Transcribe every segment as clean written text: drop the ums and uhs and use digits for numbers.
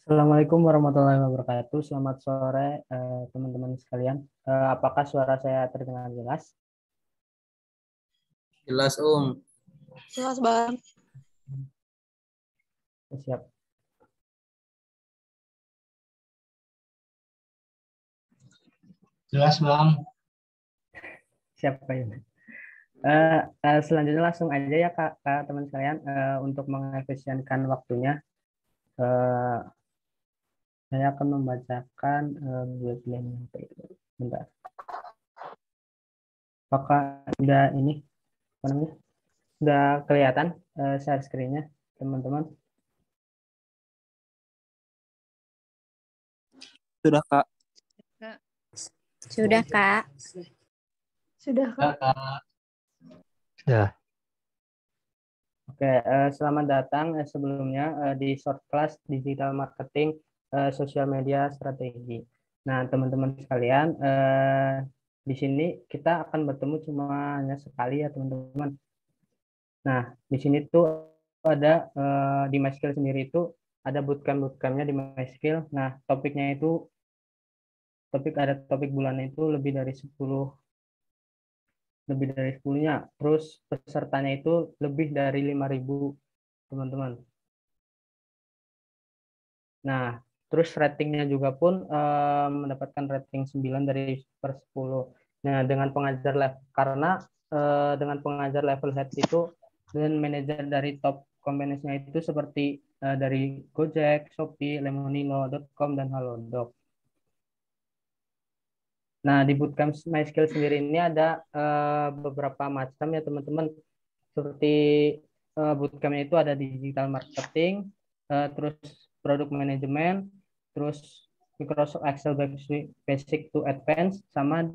Assalamualaikum warahmatullahi wabarakatuh. Selamat sore teman-teman sekalian. Apakah suara saya terdengar jelas? Jelas Om. Jelas Bang. Siap. Jelas Bang. Siap Pak Yun. Selanjutnya langsung aja ya Kak, teman sekalian, untuk mengefisienkan waktunya. eh, saya akan membacakan guideline bentar. Apakah udah ini apa namanya? Udah kelihatan share screen-nya teman-teman? Sudah Kak. Sudah Kak. Sudah Kak. Ya. Oke, selamat datang sebelumnya di short class digital marketing sosial media strategi. Nah, teman-teman sekalian, di sini kita akan bertemu cuma hanya sekali ya, teman-teman. Nah, di sini tuh ada di MySkill sendiri itu ada bootcamp-bootcampnya di MySkill. Nah, topiknya itu topik bulannya itu lebih dari 10-nya. Terus pesertanya itu lebih dari 5.000 teman-teman. Nah, terus ratingnya juga pun mendapatkan rating 9 dari per 10. Nah, dengan pengajar level head itu dan manajer dari top companies-nya itu seperti dari Gojek, Shopee, Lemonino.com dan Halodoc. Nah, di bootcamp MySkill sendiri ini ada beberapa macam ya teman-teman. Seperti bootcampnya itu ada digital marketing, terus product management, terus Microsoft Excel Basic to Advanced, sama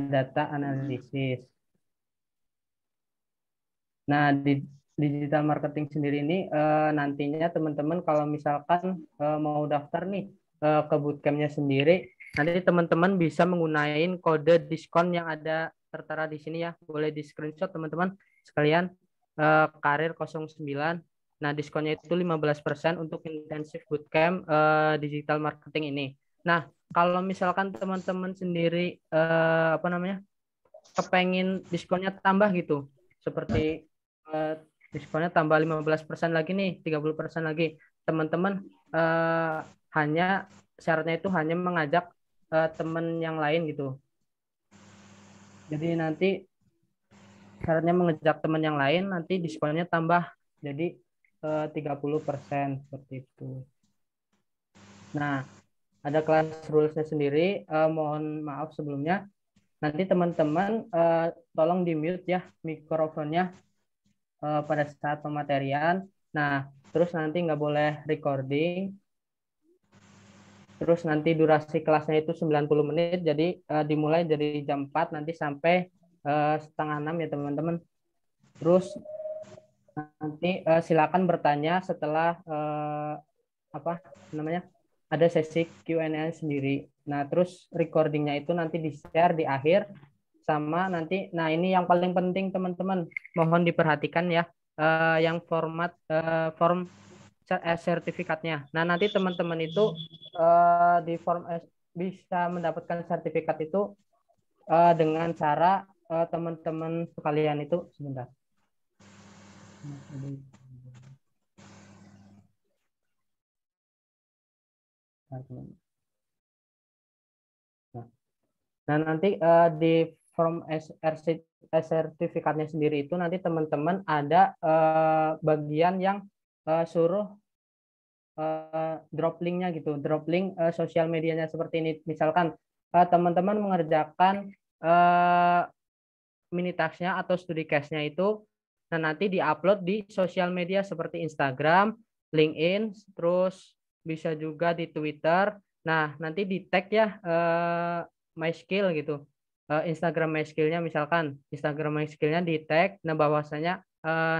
data analysis. Nah, di digital marketing sendiri ini nantinya teman-teman kalau misalkan mau daftar nih ke bootcampnya sendiri, nanti teman-teman bisa menggunakan kode diskon yang ada tertera di sini ya. Boleh di screenshot teman-teman sekalian, karir 09. Nah, diskonnya itu 15% untuk intensif bootcamp digital marketing ini. Nah, kalau misalkan teman-teman sendiri apa namanya? Kepengen diskonnya tambah gitu, seperti eh, diskonnya tambah 15% lagi nih, 30% lagi. Teman-teman hanya syaratnya itu hanya mengajak teman yang lain gitu. Jadi nanti syaratnya mengajak teman yang lain, nanti diskonnya tambah jadi 30% seperti itu. Nah, ada kelas rules-nya sendiri. Mohon maaf sebelumnya. Nanti teman-teman tolong di mute ya mikrofonnya pada saat pematerian. Nah, terus nanti nggak boleh recording. Terus nanti durasi kelasnya itu 90 menit. Jadi dimulai dari jam 4 nanti sampai setengah 6 ya teman-teman. Terus nanti silakan bertanya setelah apa namanya? Ada sesi Q&A sendiri. Nah, terus recordingnya itu nanti di-share di akhir sama nanti. Nah, ini yang paling penting teman-teman, mohon diperhatikan ya, yang form sertifikatnya. Nah, nanti teman-teman itu di form bisa mendapatkan sertifikat itu dengan cara teman-teman sekalian itu sebentar. Nah, nanti di form sertifikatnya sendiri itu nanti teman-teman ada bagian yang suruh drop linknya gitu, drop link sosial medianya seperti ini. Misalkan teman-teman mengerjakan mini task-nya atau studi case-nya itu, nah nanti diupload di sosial media seperti Instagram, LinkedIn, terus bisa juga di Twitter. Nah, nanti di tag ya MySkill gitu. Instagram MySkill-nya misalkan, Instagram MySkill-nya di tag, nah bahwasanya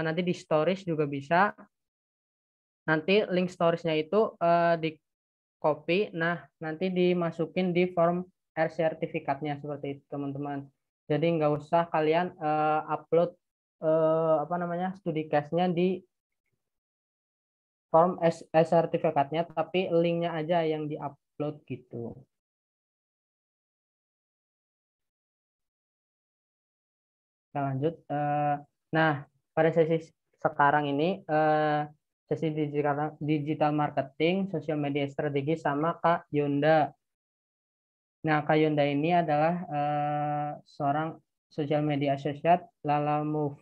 nanti di stories juga bisa. Nanti link storiesnya itu di copy, nah nanti dimasukin di form sertifikatnya seperti itu teman-teman. Jadi nggak usah kalian upload apa namanya studi case-nya di form sertifikatnya, tapi linknya aja yang diupload gitu. Kita lanjut. Nah, pada sesi sekarang ini sesi digital marketing, sosial media strategi sama Kak Yonda. Nah, Kak Yonda ini adalah seorang social media associate Lala Move.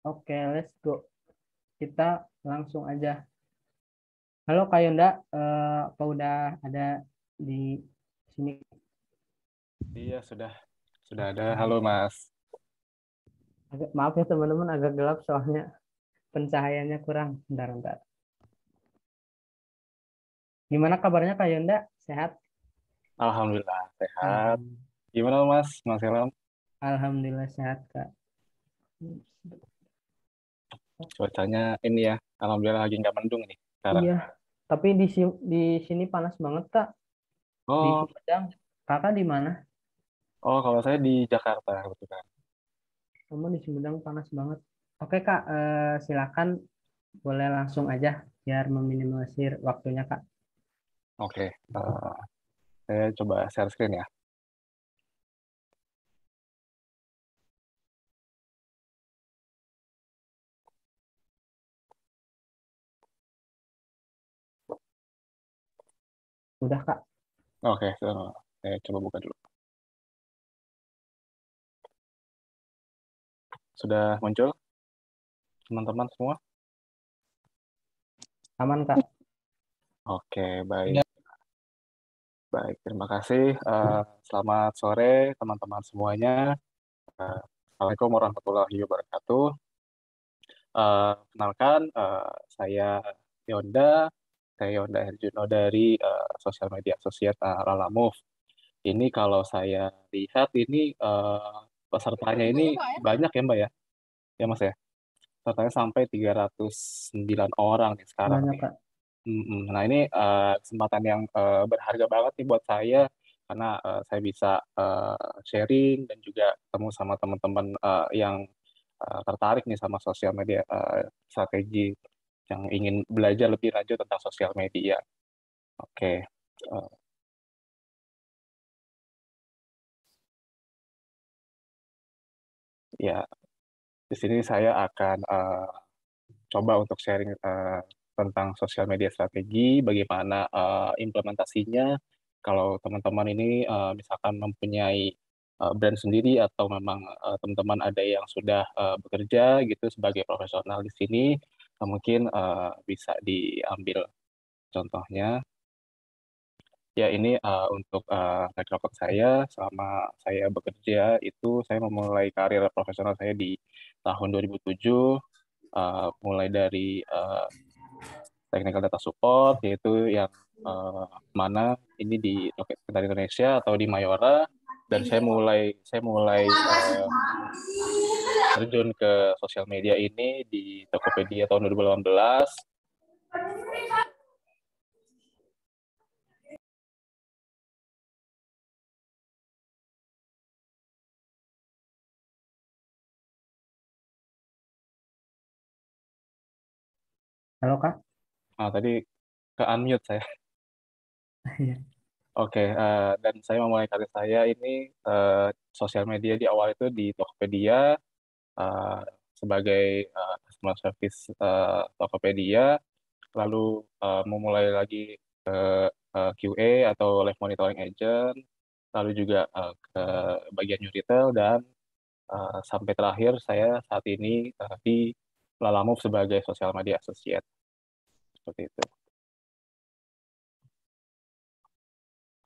Oke, let's go. Kita langsung aja. Halo Kak Yonda, apa udah ada di sini? Iya, sudah ada. Halo, Mas. Maaf ya teman-teman, agak gelap soalnya pencahayaannya kurang. Bentar. Gimana kabarnya Kak Yonda? Sehat? Alhamdulillah sehat. Gimana, Mas? Mas Ilham? Alhamdulillah sehat, Kak. Cuacanya ini ya, alhamdulillah lagi nggak mendung nih sekarang. Iya, tapi di sini panas banget, Kak. Di Oh, Sumedang. Kakak di mana? kalau saya di Jakarta kebetulan. Kamu di Sumedang panas banget. Oke, Kak, silakan boleh langsung aja biar meminimalisir waktunya, Kak. Oke, saya coba share screen ya. Udah, Kak. Oke, saya coba buka dulu. Sudah muncul teman-teman semua? Aman, Kak. Oke, baik. Baik, terima kasih. Selamat sore teman-teman semuanya. Assalamualaikum warahmatullahi wabarakatuh. Kenalkan, saya Yonda Herjuno dari Sosial Media Associate Lala Move. Ini kalau saya lihat ini pesertanya ini banyak ya Mbak ya? Ya Mas ya? Pesertanya sampai 309 orang nih sekarang Banyak, nih. Kak. Nah ini kesempatan yang berharga banget nih buat saya karena saya bisa sharing dan juga ketemu sama teman-teman yang tertarik nih sama sosial media strategi yang ingin belajar lebih lanjut tentang sosial media. Oke. Eh, ya, di sini saya akan coba untuk sharing tentang sosial media strategi, bagaimana implementasinya. Kalau teman-teman ini misalkan mempunyai brand sendiri atau memang teman-teman ada yang sudah bekerja gitu sebagai profesional di sini, mungkin bisa diambil contohnya. Ya, ini untuk track record saya selama saya bekerja itu saya memulai karir profesional saya di tahun 2007, mulai dari technical data support, yaitu yang mana ini di Tokopedia Indonesia atau di Mayora, dan saya mulai terjun ke sosial media ini di Tokopedia tahun 2018. Halo, Kak. Tadi ke unmute saya. Iya. Oke, dan saya memulai karir saya ini sosial media di awal itu di Tokopedia uh, sebagai customer service Tokopedia, lalu memulai lagi ke QA atau live monitoring agent, lalu juga ke bagian new retail, dan sampai terakhir saya saat ini di Lalamove sebagai social media associate, seperti itu.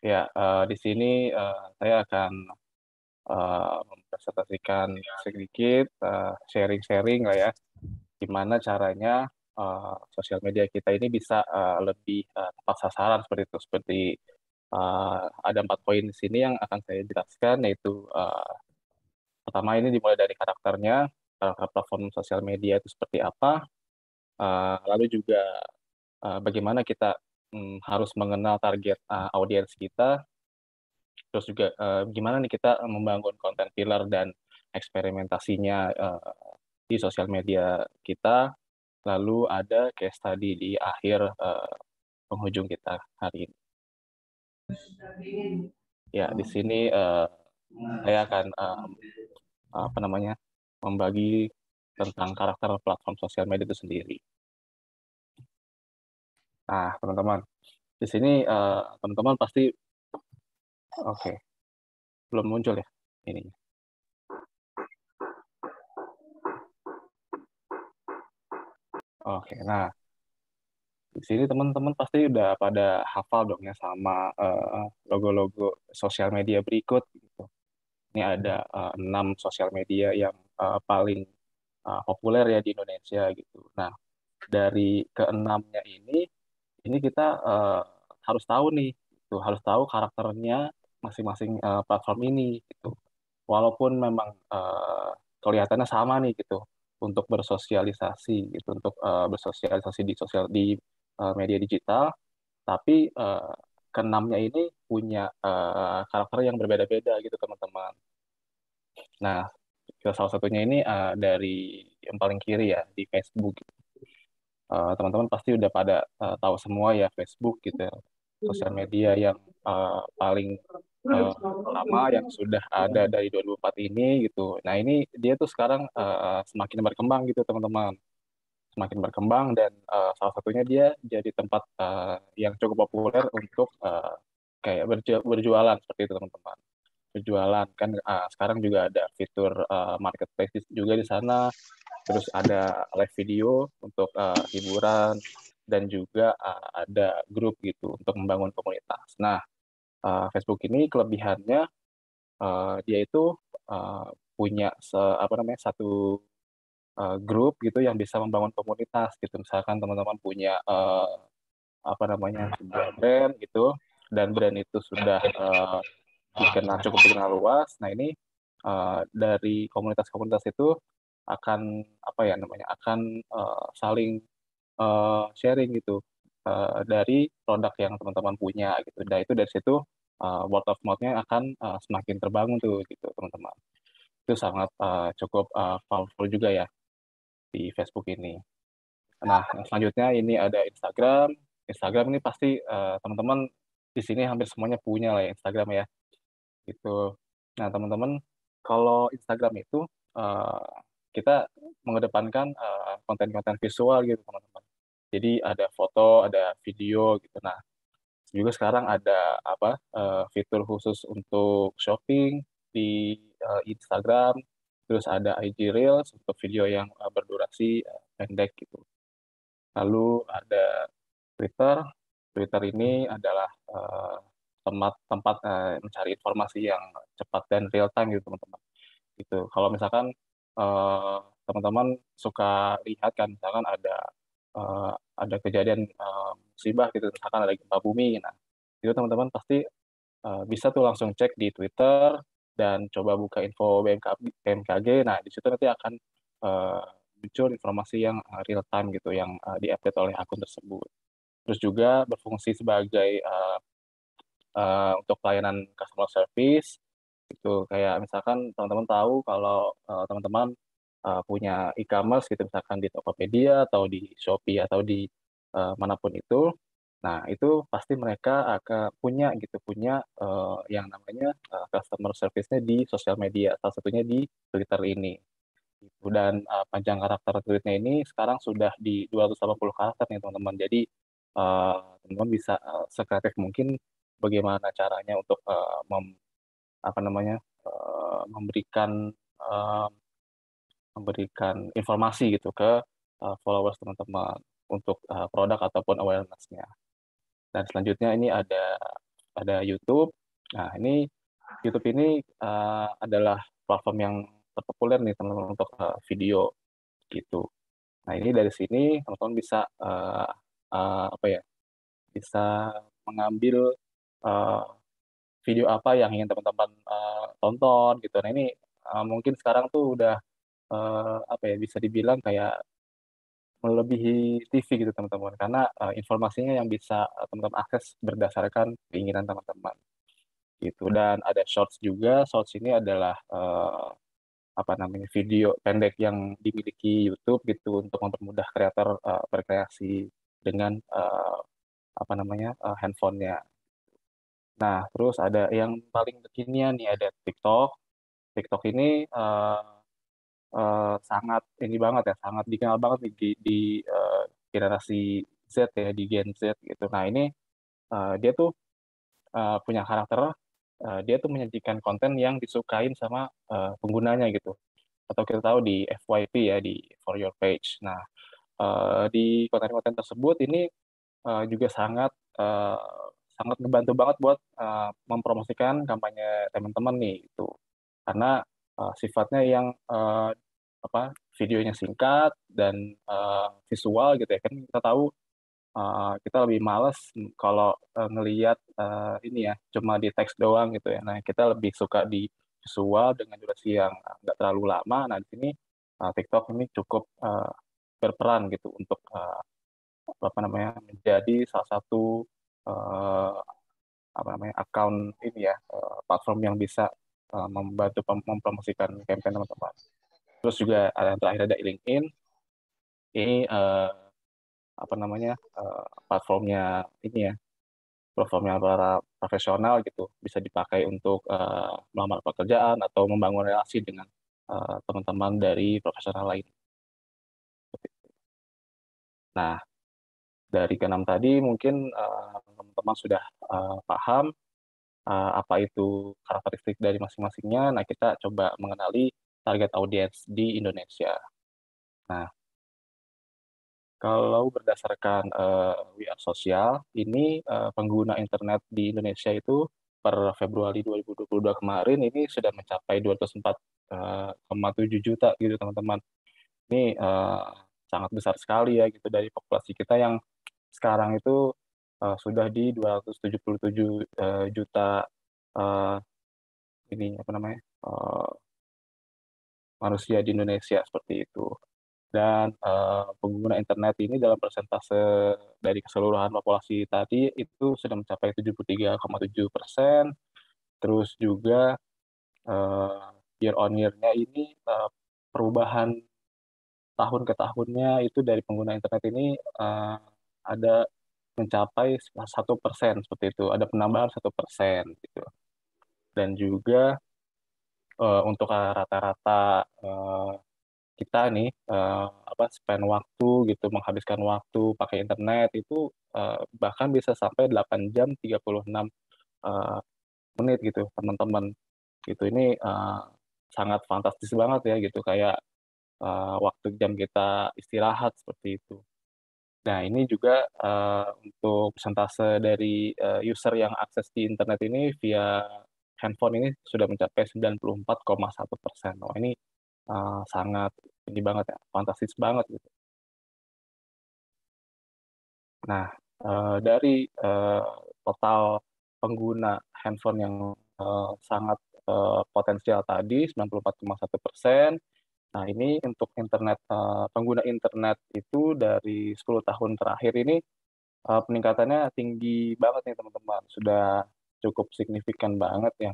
Ya, di sini saya akan mempresentasikan sedikit sharing-sharing lah ya, gimana caranya sosial media kita ini bisa lebih tepat sasaran seperti itu. Seperti ada 4 poin di sini yang akan saya jelaskan, yaitu pertama ini dimulai dari karakternya, karakter platform sosial media itu seperti apa, lalu juga bagaimana kita harus mengenal target audiens kita, terus juga gimana nih kita membangun konten pillar dan eksperimentasinya di sosial media kita, lalu ada case study di akhir penghujung kita hari ini. Ya, di sini saya akan membagi tentang karakter platform sosial media itu sendiri. Nah, teman-teman, di sini teman-teman pasti belum muncul ya ini. Nah, di sini teman-teman pasti udah pada hafal dong ya sama logo-logo sosial media berikut gitu. Ini ada 6 sosial media yang paling populer ya di Indonesia gitu. Nah, dari keenamnya ini kita harus tahu nih, gitu, harus tahu karakternya masing-masing platform ini gitu. Walaupun memang kelihatannya sama nih gitu untuk bersosialisasi gitu, untuk bersosialisasi di media digital, tapi keenamnya ini punya karakter yang berbeda-beda gitu teman-teman. Nah, salah satunya ini dari yang paling kiri ya di Facebook. Teman-teman pasti udah pada tahu semua ya Facebook gitu ya, sosial media yang paling lama yang sudah ada dari 2004 ini gitu. Nah ini dia tuh sekarang semakin berkembang gitu teman-teman, semakin berkembang dan salah satunya dia jadi tempat yang cukup populer untuk kayak berjualan seperti itu teman-teman. Berjualan kan sekarang juga ada fitur marketplace juga di sana. Terus ada live video untuk hiburan dan juga ada grup gitu untuk membangun komunitas. Nah, Facebook ini kelebihannya dia itu punya satu grup gitu yang bisa membangun komunitas gitu. Misalkan teman-teman punya sebuah brand gitu dan brand itu sudah cukup dikenal luas. Nah, ini dari komunitas-komunitas itu akan akan saling sharing gitu dari produk yang teman-teman punya gitu. Dan itu dari situ word of mouth-nya akan semakin terbangun tuh gitu teman-teman. Itu sangat cukup powerful juga ya di Facebook ini. Nah, selanjutnya ini ada Instagram. Instagram ini pasti teman-teman di sini hampir semuanya punya lah ya Instagram ya. Gitu. Nah, teman-teman, kalau Instagram itu kita mengedepankan konten-konten visual gitu, teman-teman. Jadi ada foto, ada video gitu. Nah, juga sekarang ada fitur khusus untuk shopping di Instagram, terus ada IG Reels untuk video yang berdurasi pendek gitu. Lalu ada Twitter. Twitter ini adalah tempat mencari informasi yang cepat dan real time gitu teman-teman. Gitu. Kalau misalkan teman-teman suka lihat kan misalkan ada kejadian musibah gitu, misalkan ada gempa bumi. Nah, itu teman-teman pasti bisa tuh langsung cek di Twitter dan coba buka info BMKG. Nah, di situ nanti akan muncul informasi yang real time gitu yang diupdate oleh akun tersebut. Terus juga berfungsi sebagai untuk pelayanan customer service itu kayak misalkan teman-teman tahu kalau teman-teman punya e-commerce gitu misalkan di Tokopedia atau di Shopee atau di manapun itu. Nah, itu pasti mereka akan punya yang namanya customer service-nya di sosial media, salah satunya di Twitter ini. Dan panjang karakter tweetnya ini sekarang sudah di 280 karakter nih teman-teman. Jadi teman-teman bisa sekreatif mungkin bagaimana caranya untuk memberikan informasi gitu ke followers teman-teman untuk produk ataupun awareness-nya. Dan selanjutnya ini ada YouTube. Nah, ini YouTube ini adalah platform yang terpopuler nih teman-teman untuk video gitu. Nah, ini dari sini teman-teman bisa bisa mengambil video apa yang ingin teman-teman tonton gitu. Nah, ini mungkin sekarang tuh udah bisa dibilang kayak melebihi TV gitu teman-teman karena informasinya yang bisa teman-teman akses berdasarkan keinginan teman-teman gitu. Dan ada Shorts juga. Shorts ini adalah video pendek yang dimiliki YouTube gitu untuk mempermudah kreator berkreasi dengan handphonenya. Nah, terus ada yang paling kekinian nih, ada TikTok. TikTok ini sangat ini banget ya, sangat dikenal banget nih di generasi Z ya, di Gen Z gitu. Nah, ini dia tuh punya karakter, dia tuh menyajikan konten yang disukain sama penggunanya gitu. Atau kita tahu di FYP ya, di For Your Page. Nah, di konten-konten tersebut ini juga sangat eh, sangat ngebantu banget buat mempromosikan kampanye teman-teman nih itu, karena sifatnya yang videonya singkat dan visual gitu ya, kan kita tahu kita lebih males kalau ngelihat ini ya cuma di teks doang gitu ya. Nah, kita lebih suka di visual dengan durasi yang nggak terlalu lama. Nah, di sini TikTok ini cukup berperan gitu untuk menjadi salah satu eh, account ini ya, platform yang bisa membantu mempromosikan campaign teman-teman. Terus juga ada yang terakhir, ada LinkedIn. Ini platformnya ini ya, platformnya para profesional gitu, bisa dipakai untuk melamar pekerjaan atau membangun relasi dengan teman-teman dari profesional lain. Nah, dari keenam tadi mungkin teman-teman sudah paham apa itu karakteristik dari masing-masingnya. Nah, kita coba mengenali target audiens di Indonesia. Nah, kalau berdasarkan We Are Social, ini pengguna internet di Indonesia itu per Februari 2022 kemarin ini sudah mencapai 204,7 juta gitu teman-teman. Ini sangat besar sekali ya gitu dari populasi kita yang sekarang itu sudah di 277 juta eh, manusia di Indonesia seperti itu. Dan pengguna internet ini dalam persentase dari keseluruhan populasi tadi itu sudah mencapai 73,7%. Terus juga year on year-nya ini perubahan tahun ke tahunnya itu dari pengguna internet ini ada mencapai 1% seperti itu, ada penambahan 1% gitu. Dan juga untuk rata-rata kita nih spend waktu gitu, menghabiskan waktu pakai internet itu bahkan bisa sampai 8 jam 36 eh, menit gitu teman-teman gitu. Ini sangat fantastis banget ya gitu, kayak waktu jam kita istirahat seperti itu. Nah, ini juga untuk persentase dari user yang akses di internet ini via handphone ini sudah mencapai 94,1%. Oh, ini sangat ini banget ya, fantastis banget gitu. Nah, dari total pengguna handphone yang sangat potensial tadi 94,1%. Nah, ini untuk internet pengguna internet itu dari 10 tahun terakhir ini peningkatannya tinggi banget nih teman-teman. Sudah cukup signifikan banget ya.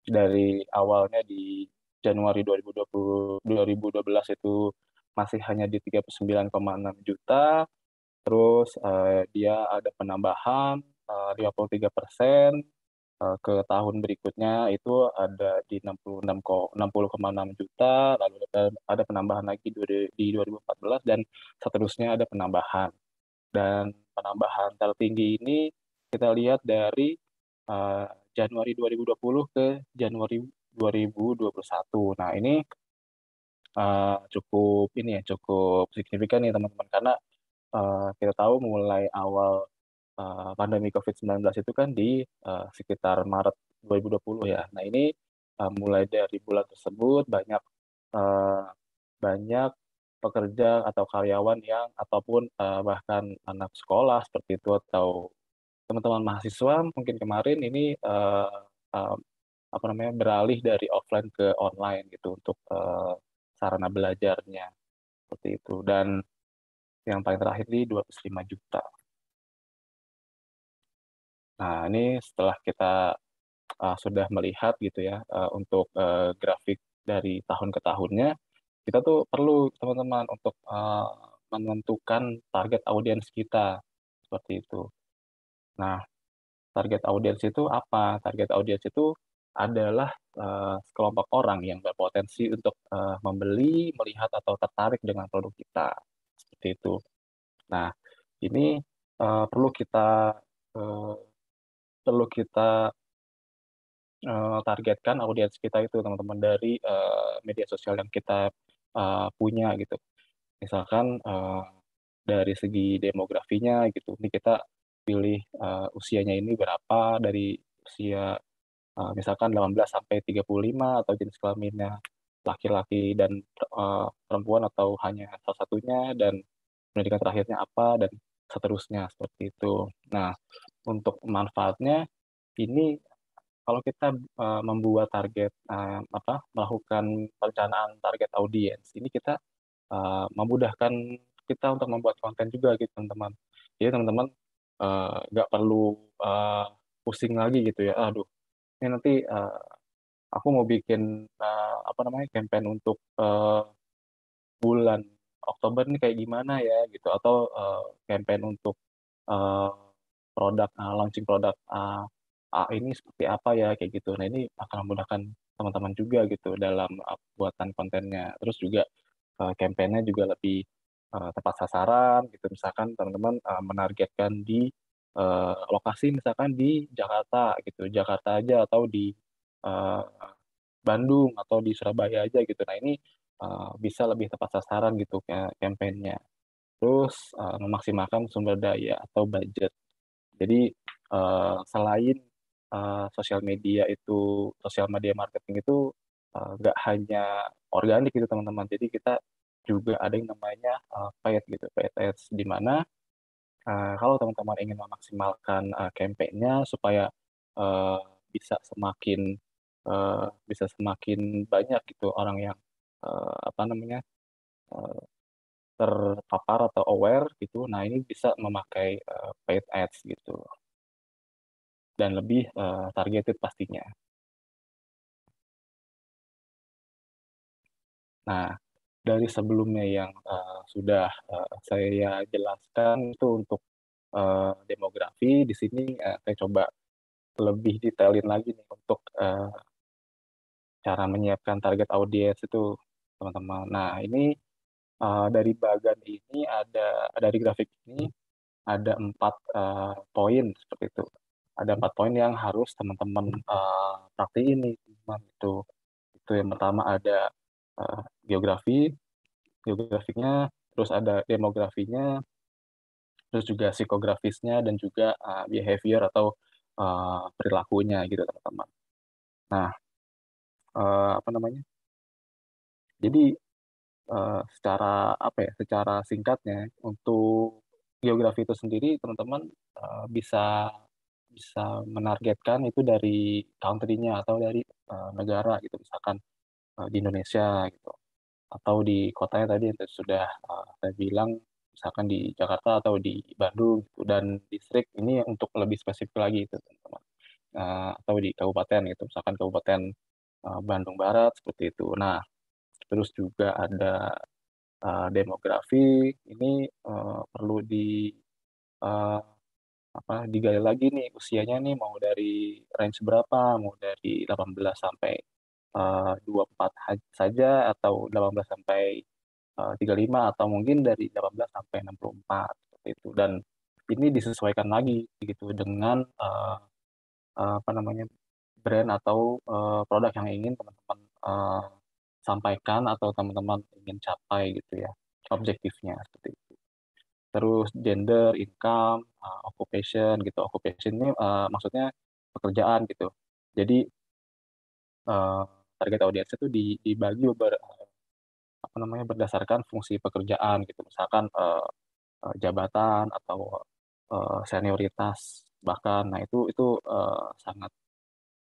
Dari awalnya di Januari 2012 itu masih hanya di 39,6 juta. Terus dia ada penambahan 53%. Ke tahun berikutnya itu ada di 60,6 juta, lalu ada penambahan lagi di 2014 dan seterusnya ada penambahan. Dan penambahan tertinggi ini kita lihat dari eh, Januari 2020 ke Januari 2021. Nah, ini cukup signifikan nih teman-teman, karena kita tahu mulai awal pandemi COVID-19 itu kan di sekitar Maret 2020 ya. Nah, ini mulai dari bulan tersebut eh, banyak pekerja atau karyawan yang ataupun bahkan anak sekolah seperti itu atau teman-teman mahasiswa mungkin kemarin ini eh, beralih dari offline ke online gitu untuk sarana belajarnya seperti itu. Dan yang paling terakhir di 205 juta. Nah, ini setelah kita sudah melihat gitu ya untuk grafik dari tahun ke tahunnya, kita tuh perlu teman-teman untuk menentukan target audiens kita seperti itu. Nah, target audiens itu apa? Target audiens itu adalah sekelompok orang yang berpotensi untuk membeli, melihat atau tertarik dengan produk kita seperti itu. Nah, ini perlu kita eh, targetkan audiens kita itu teman-teman dari media sosial yang kita punya gitu. Misalkan dari segi demografinya gitu, ini kita pilih usianya ini berapa dari usia misalkan 18 sampai 35 atau jenis kelaminnya laki-laki dan perempuan atau hanya salah satunya dan pendidikan terakhirnya apa dan seterusnya seperti itu. Nah, untuk manfaatnya ini kalau kita membuat target melakukan perencanaan target audiens ini kita memudahkan kita untuk membuat konten juga gitu teman-teman. Jadi teman-teman nggak perlu pusing lagi gitu ya. Aduh, ini nanti aku mau bikin campaign untuk bulan Oktober ini kayak gimana ya gitu atau campaign untuk eh, launching produk ini seperti apa ya kayak gitu. Nah ini akan memudahkan teman-teman juga gitu dalam buatan kontennya. Terus juga campaign-nya juga lebih tepat sasaran gitu. Misalkan teman-teman menargetkan di lokasi misalkan di Jakarta gitu, Jakarta aja atau di eh, Bandung atau di Surabaya aja gitu. Nah ini bisa lebih tepat sasaran gitu campaign-nya. Terus memaksimalkan sumber daya atau budget. Jadi selain sosial media marketing itu nggak hanya organik gitu teman-teman. Jadi kita juga ada yang namanya paid gitu, paid ads di mana kalau teman-teman ingin memaksimalkan campaign-nya supaya eh, bisa semakin bisa semakin banyak gitu orang yang apa namanya eh, terpapar atau aware gitu. Nah, ini bisa memakai paid ads gitu dan lebih targeted pastinya. Nah, dari sebelumnya yang sudah saya jelaskan itu untuk demografi, di sini saya coba lebih detailin lagi nih untuk cara menyiapkan target audiens itu, teman-teman. Nah, ini dari bagan ini dari grafik ini ada 4 poin seperti itu. Ada 4 poin yang harus teman-teman praktiin nih, teman. Itu yang pertama ada eh, geografi, geografiknya, terus ada demografinya, terus juga psikografisnya dan juga behavior atau perilakunya gitu teman-teman. Nah, apa namanya? Jadi secara apa ya? Secara singkatnya untuk geografi itu sendiri teman-teman bisa bisa menargetkan itu dari country-nya atau dari negara gitu misalkan di Indonesia gitu atau di kotanya tadi yang sudah saya bilang misalkan di Jakarta atau di Bandung gitu. Dan distrik ini untuk lebih spesifik lagi itu teman-teman. Atau di kabupaten gitu misalkan kabupaten Bandung Barat seperti itu. Nah terus juga ada demografi ini perlu eh, digali lagi nih usianya nih mau dari range berapa mau dari 18 sampai 24 saja atau 18 sampai 35 atau mungkin dari 18 sampai 64 seperti itu dan ini disesuaikan lagi gitu dengan apa namanya brand atau produk yang ingin teman-teman sampaikan atau teman-teman ingin capai gitu ya objektifnya seperti itu. Terus gender, income, occupation gitu. Occupation ini maksudnya pekerjaan gitu. Jadi eh, target audiens itu dibagi apa namanya berdasarkan fungsi pekerjaan gitu. Misalkan jabatan atau senioritas bahkan. Nah itu sangat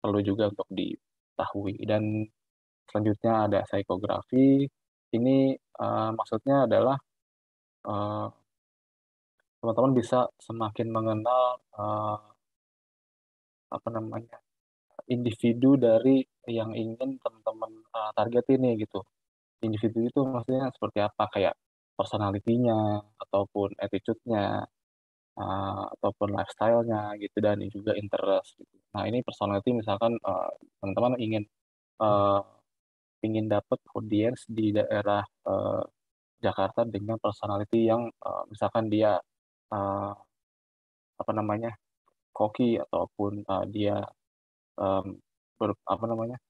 perlu juga untuk diketahui. Dan selanjutnya ada psikografi. Ini maksudnya adalah eh, teman-teman bisa semakin mengenal apa namanya individu dari yang ingin teman-teman target ini gitu. Individu itu maksudnya seperti apa, kayak personality-nya, ataupun attitude-nya, ataupun lifestyle-nya gitu, dan juga interest gitu. Nah, ini personality misalkan teman-teman eh, ingin dapat audiens di daerah Jakarta dengan personality yang misalkan dia eh, apa namanya, koki, ataupun dia em, apa namanya,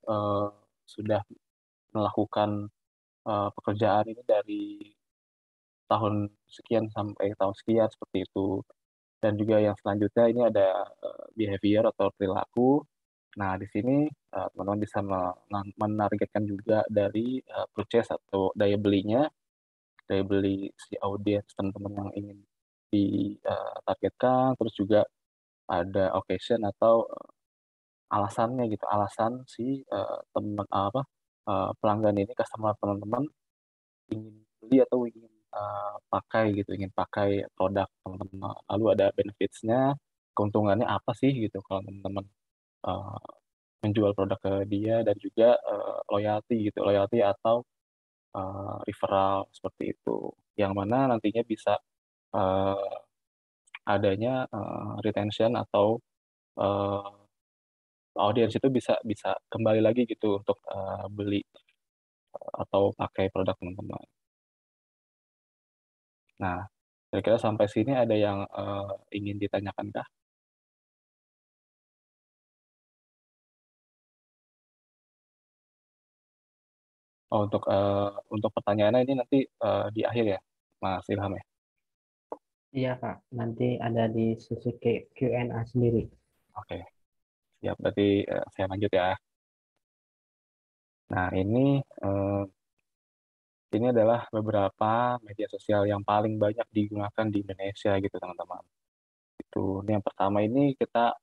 sudah melakukan pekerjaan ini dari tahun sekian sampai tahun sekian seperti itu. Dan juga yang selanjutnya ini ada behavior atau perilaku. Nah, di sini teman-teman bisa menargetkan juga dari purchase atau daya belinya, daya beli si audiens teman-teman yang ingin ditargetkan. Terus juga ada occasion atau alasannya gitu, alasan si teman apa pelanggan ini, customer teman-teman ingin beli atau ingin pakai gitu, ingin pakai produk teman-teman. Lalu ada benefits-nya, keuntungannya apa sih gitu kalau teman-teman uh, menjual produk ke dia, dan juga loyalty gitu, loyalty atau referral seperti itu. Yang mana nantinya bisa uh, adanya retention atau uh, audiens itu bisa bisa kembali lagi gitu untuk beli atau pakai produk teman-teman. Nah, kira-kira sampai sini ada yang ingin ditanyakan kah? Oh, untuk pertanyaannya ini nanti di akhir ya, Mas Ilham ya. Iya, Kak. Nanti ada di sesi Q&A sendiri. Oke, siap. Berarti saya lanjut ya. Nah, ini adalah beberapa media sosial yang paling banyak digunakan di Indonesia gitu, teman-teman. Itu. Ini yang pertama ini kita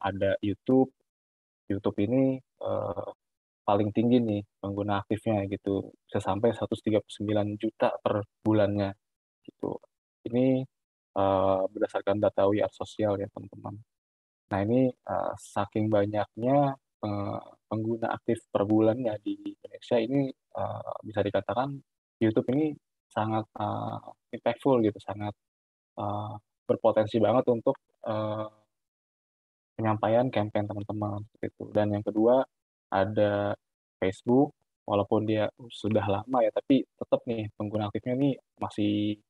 ada YouTube. YouTube ini paling tinggi nih pengguna aktifnya gitu. Bisa sampai 139 juta per bulannya gitu. Ini berdasarkan data We Are Social ya, teman-teman. Nah, ini saking banyaknya pengguna aktif per bulannya di Indonesia ini, bisa dikatakan YouTube ini sangat impactful gitu, sangat uh, berpotensi banget untuk uh, penyampaian campaign teman-teman seperti itu. Dan yang kedua ada Facebook, walaupun dia sudah lama ya, tapi tetap nih pengguna aktifnya nih masih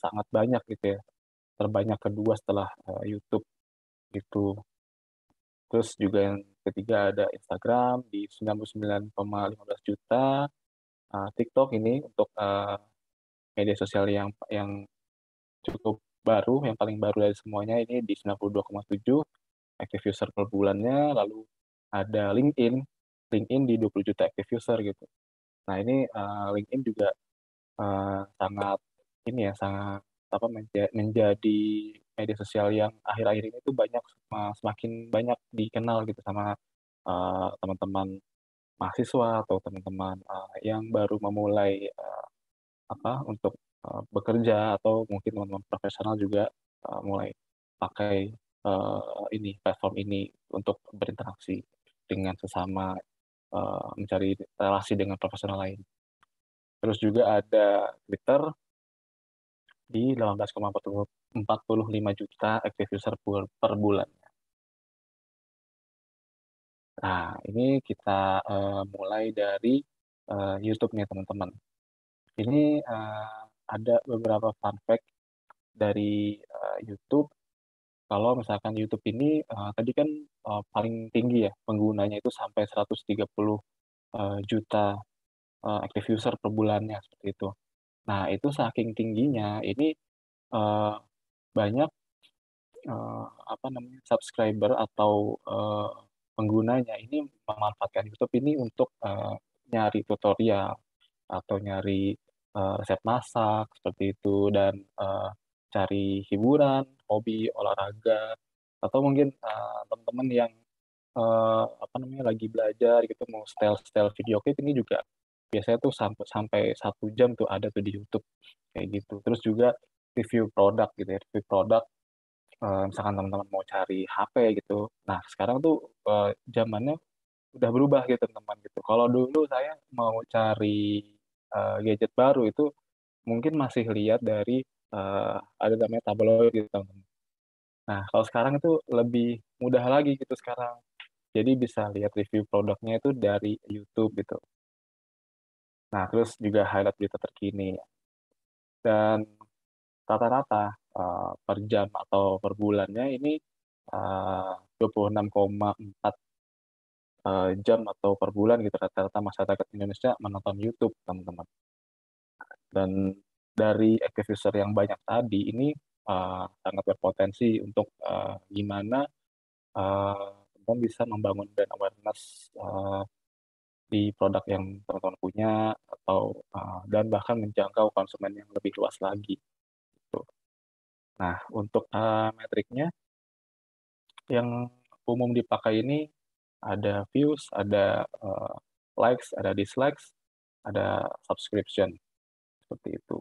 sangat banyak gitu ya. Terbanyak kedua setelah YouTube gitu. Terus juga yang ketiga ada Instagram di 99,15 juta. TikTok ini untuk media sosial yang cukup baru, yang paling baru dari semuanya, ini di 92,7 active user per bulannya. Lalu ada LinkedIn, LinkedIn di 20 juta active user gitu. Nah, ini LinkedIn juga sangat ini ya, sangat apa, menjadi media sosial yang akhir-akhir ini tuh semakin banyak dikenal gitu sama teman-teman mahasiswa atau teman-teman yang baru memulai untuk bekerja, atau mungkin teman-teman profesional juga mulai pakai ini, platform ini untuk berinteraksi dengan sesama, mencari relasi dengan profesional lain. Terus juga ada Twitter di 18,45 juta active user per bulan. Nah, ini kita mulai dari YouTube nih, teman-teman. Ini ada beberapa fun fact dari YouTube. Kalau misalkan YouTube ini tadi kan paling tinggi ya penggunanya itu sampai 130 juta active user per bulannya seperti itu. Nah, itu saking tingginya ini eh, banyak apa namanya, subscriber atau penggunanya ini memanfaatkan YouTube ini untuk nyari tutorial atau nyari resep masak seperti itu, dan cari hiburan, hobi, olahraga, atau mungkin teman-teman yang apa namanya, lagi belajar gitu, mau style-style video klip, ini juga biasanya tuh sampai sampai 1 jam tuh ada tuh di YouTube kayak gitu. Terus juga review produk gitu ya, review produk misalkan teman-teman mau cari HP gitu. Nah, sekarang tuh zamannya udah berubah gitu teman-teman gitu. Kalau dulu saya mau cari gadget baru itu mungkin masih lihat dari ada namanya tabloid gitu teman-teman. Nah, kalau sekarang itu lebih mudah lagi gitu sekarang. Jadi bisa lihat review produknya itu dari YouTube gitu. Nah, terus juga highlight berita terkini. Dan rata-rata per jam atau per bulannya ini 26,4 jam atau per bulan gitu rata-rata masyarakat Indonesia menonton YouTube, teman-teman. Dan dari active user yang banyak tadi ini sangat berpotensi untuk gimana teman-teman bisa membangun brand awareness di produk yang teman-teman punya atau dan bahkan menjangkau konsumen yang lebih luas lagi. Gitu. Nah, untuk metriknya yang umum dipakai ini ada views, ada likes, ada dislikes, ada subscription seperti itu.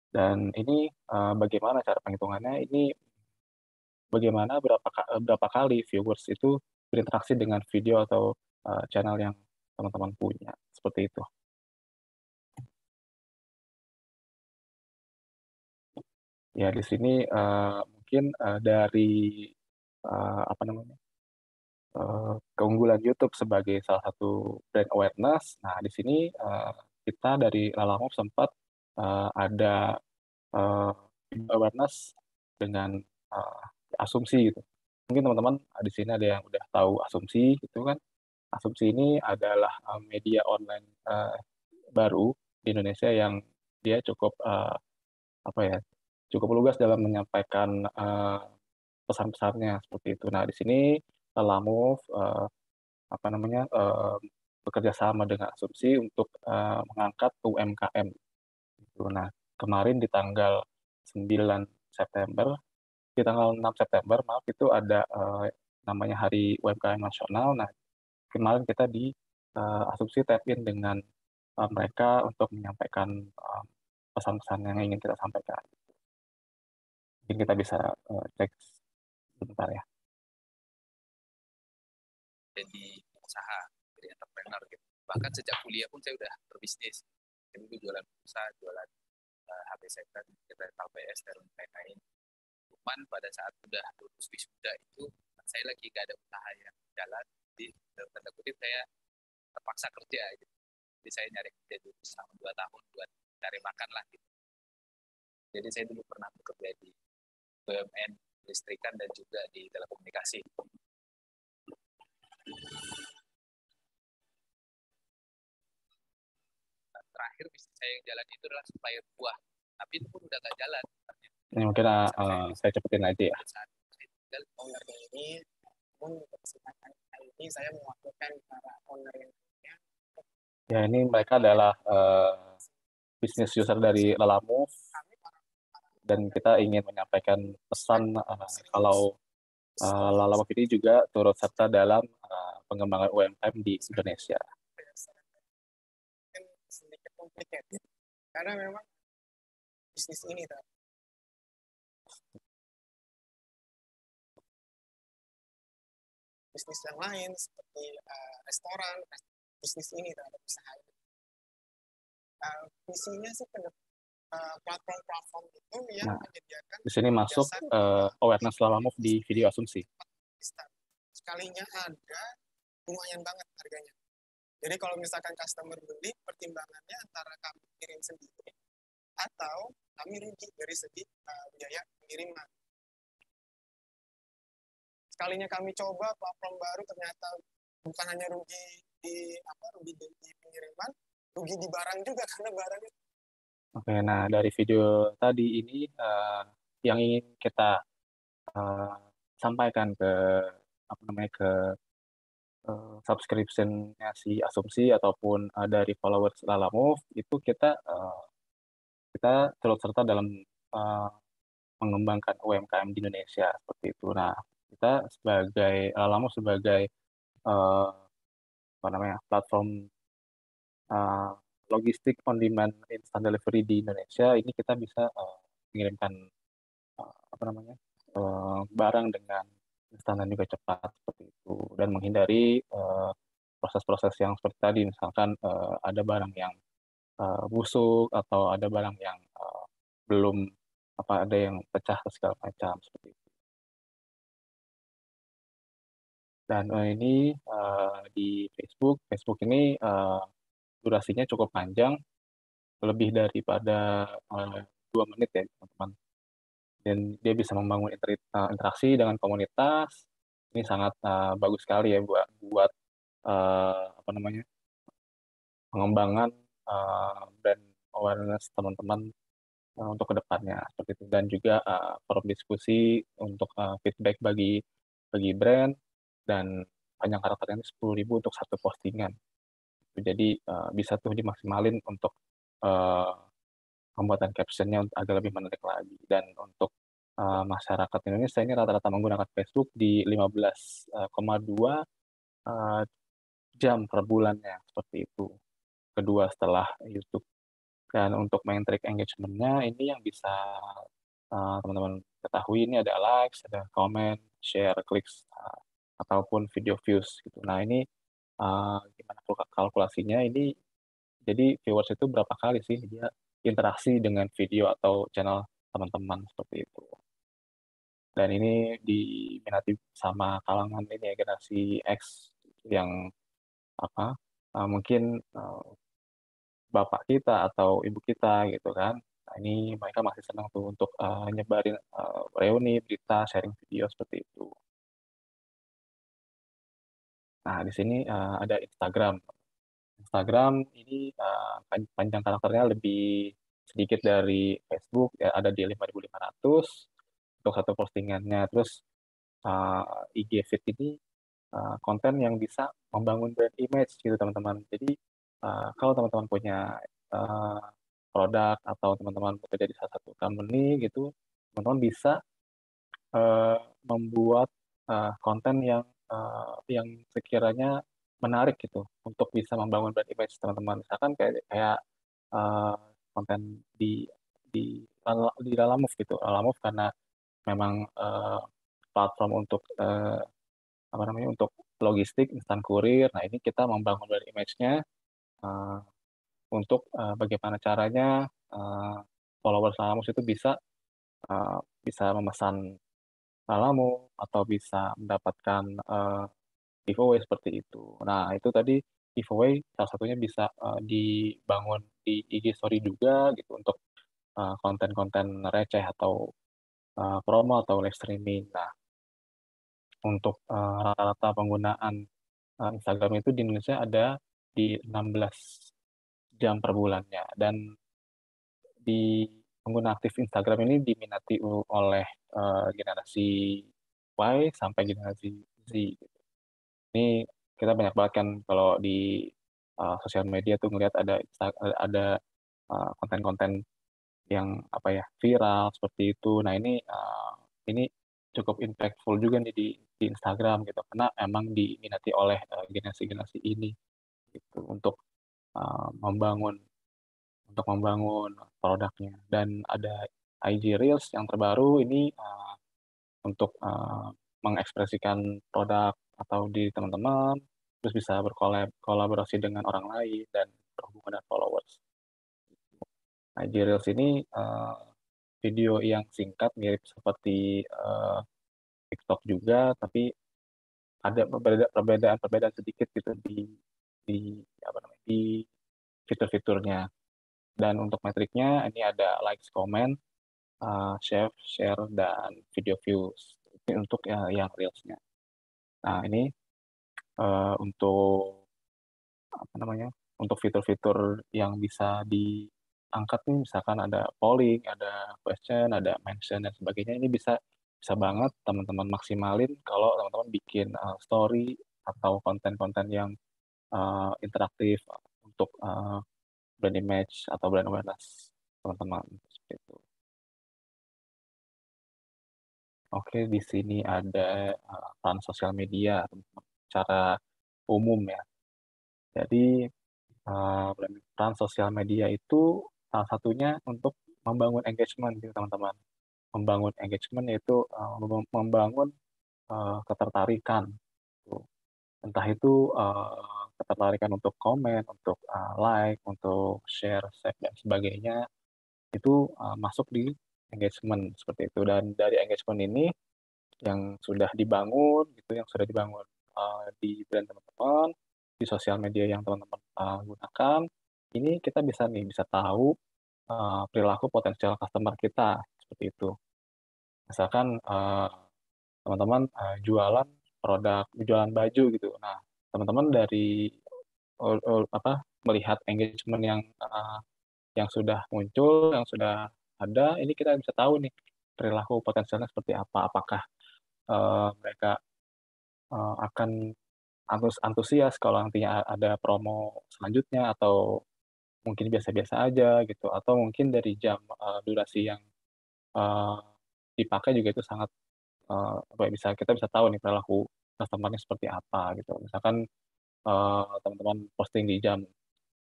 Dan ini bagaimana cara penghitungannya? Ini bagaimana berapa kali viewers itu berinteraksi dengan video atau channel yang teman-teman punya seperti itu. Ya di sini mungkin dari apa namanya keunggulan YouTube sebagai salah satu brand awareness. Nah di sini kita dari Lalamove sempat ada awareness dengan asumsi gitu. Mungkin teman-teman di sini ada yang udah tahu asumsi gitu kan. Asumsi ini adalah media online baru di Indonesia yang dia cukup apa ya cukup lugas dalam menyampaikan pesan-pesannya seperti itu. Nah di sini Lalamove apa namanya bekerja sama dengan Asumsi untuk mengangkat UMKM. Gitu. Nah kemarin di tanggal 9 September, di tanggal 6 September maaf itu ada namanya Hari UMKM Nasional. Nah kemarin kita di Asumsi tap in dengan mereka untuk menyampaikan pesan-pesan yang ingin kita sampaikan. Mungkin kita bisa cek sebentar ya. Jadi usaha, jadi entrepreneur gitu. Bahkan sejak kuliah pun saya udah berbisnis. Saya dulu jualan pulsa, jualan HP second, rental PS dan lain-lain. Cuman pada saat udah lulus wisuda itu, saya lagi gak ada usaha yang jalan. Jadi dalam tanda kutip saya terpaksa kerja gitu. Jadi saya nyari kerja dulu selama 2 tahun buat cari makan lah gitu. Jadi saya dulu pernah bekerja di BUMN, listrikan dan juga di telekomunikasi. Terakhir bisnis saya yang jalan itu adalah supplier buah, tapi itu pun udah gak jalan. Ini mungkin saya cepetin aja ya. Ownernya ini, namun kesempatan kali ini saya mewakilkan para owner yang punya. Ya ini mereka adalah bisnis user dari Lalamove dan kita ingin menyampaikan pesan kalau Lalamove ini juga turut serta dalam pengembangan UMKM di Indonesia. Sedikit complicated karena memang bisnis ini bisnis yang lain seperti restoran, bisnis ini terhadap usaha itu. Visinya sih platform-platform itu yang menyediakan di sini masuk awareness Lalamove di video Asumsi. Sekalinya ada lumayan banget harganya. Jadi kalau misalkan customer beli, pertimbangannya antara kami kirim sendiri atau kami rugi dari segi biaya pengiriman. Sekalinya kami coba platform baru ternyata bukan hanya rugi di pengiriman, rugi di barang juga karena barang itu. Oke, nah dari video tadi ini yang ingin kita sampaikan ke subscription-nya si Asumsi ataupun dari followers Lalamove itu kita turut serta dalam mengembangkan UMKM di Indonesia seperti itu. Nah, kita sebagai Lalamove sebagai platform logistik on demand instant delivery di Indonesia ini kita bisa mengirimkan barang dengan instan dan juga cepat seperti itu, dan menghindari proses-proses yang seperti tadi, misalkan ada barang yang busuk atau ada barang yang belum ada yang pecah atau segala macam seperti itu. Dan ini di Facebook ini durasinya cukup panjang, lebih daripada 2 menit ya teman-teman. Dan dia bisa membangun interaksi dengan komunitas. Ini sangat bagus sekali ya buat pengembangan brand awareness teman-teman untuk kedepannya seperti itu, dan juga forum diskusi untuk feedback bagi brand, dan panjang karakternya 10.000 untuk satu postingan. Jadi bisa tuh dimaksimalin untuk pembuatan captionnya agar lebih menarik lagi. Dan untuk masyarakat Indonesia ini rata-rata menggunakan Facebook di 15,2 jam per bulannya seperti itu. Kedua setelah YouTube. Dan untuk metric engagement-nya ini yang bisa teman-teman ketahui, ini ada likes, ada comment, share, clicks, ataupun video views gitu. Nah ini gimana kalkulasinya ini? Jadi viewers itu berapa kali sih dia interaksi dengan video atau channel teman-teman seperti itu. Dan ini diminati sama kalangan ini ya, generasi X yang mungkin bapak kita atau ibu kita gitu kan. Nah, ini mereka masih senang tuh untuk nyebarin reuni, berita, sharing video seperti itu. Nah, di sini ada Instagram. Instagram ini panjang karakternya lebih sedikit dari Facebook, ya, ada di 5.500 untuk satu postingannya. Terus IG Feed ini konten yang bisa membangun brand image gitu teman-teman. Jadi kalau teman-teman punya produk atau teman-teman bekerja di salah satu company gitu, teman-teman bisa membuat konten yang sekiranya menarik gitu untuk bisa membangun brand image teman-teman. Misalkan kayak eh, konten di Lalamove gitu. Lalamove karena memang platform untuk untuk logistik instan kurir. Nah, ini kita membangun brand image-nya eh, untuk bagaimana caranya followers Lalamove itu bisa memesan Lalamove atau bisa mendapatkan giveaway seperti itu. Nah, itu tadi giveaway salah satunya bisa dibangun di IG Story juga gitu untuk konten-konten receh atau promo atau live streaming. Nah, untuk rata-rata penggunaan Instagram itu di Indonesia ada di 16 jam per bulannya, dan di pengguna aktif Instagram ini diminati oleh generasi Y sampai generasi Z. Ini kita banyak banget kan kalau di sosial media tuh ngelihat ada konten-konten yang viral seperti itu. Nah ini cukup impactful juga nih di Instagram gitu, karena emang diminati oleh generasi-generasi ini gitu membangun membangun produknya. Dan ada IG Reels yang terbaru ini untuk mengekspresikan produk atau di teman-teman, terus bisa berkolaborasi dengan orang lain dan berhubungan dengan followers. IG Reels ini video yang singkat mirip seperti TikTok juga, tapi ada perbedaan sedikit gitu di fitur-fiturnya. Dan untuk metriknya ini ada likes, comment, share, dan video views. Ini untuk yang reelsnya. Nah ini untuk untuk fitur-fitur yang bisa diangkat nih, misalkan ada polling, ada question, ada mention dan sebagainya. Ini bisa banget teman-teman maksimalin kalau teman-teman bikin story atau konten-konten yang interaktif untuk brand image atau brand awareness teman-teman seperti itu. Oke, di sini ada peran sosial media secara umum ya. Jadi peran sosial media itu salah satunya untuk membangun engagement gitu teman-teman. membangun engagement, yaitu membangun ketertarikan. Gitu. Entah itu ketertarikan untuk komen, untuk like, untuk share, save, dan sebagainya, itu masuk di engagement seperti itu. Dan dari engagement ini yang sudah dibangun, gitu, yang sudah dibangun di brand teman-teman, di sosial media yang teman-teman gunakan, ini kita bisa tahu perilaku potensial customer kita seperti itu. Misalkan teman-teman jualan produk, jualan baju gitu. Nah, teman-teman dari melihat engagement yang sudah muncul, yang sudah ada, ini kita bisa tahu nih perilaku potensialnya seperti apa. Apakah mereka akan antusias kalau nantinya ada promo selanjutnya, atau mungkin biasa-biasa aja gitu, atau mungkin dari jam durasi yang eh, dipakai juga itu sangat kita bisa tahu nih perilaku customernya seperti apa gitu. Misalkan teman-teman posting di jam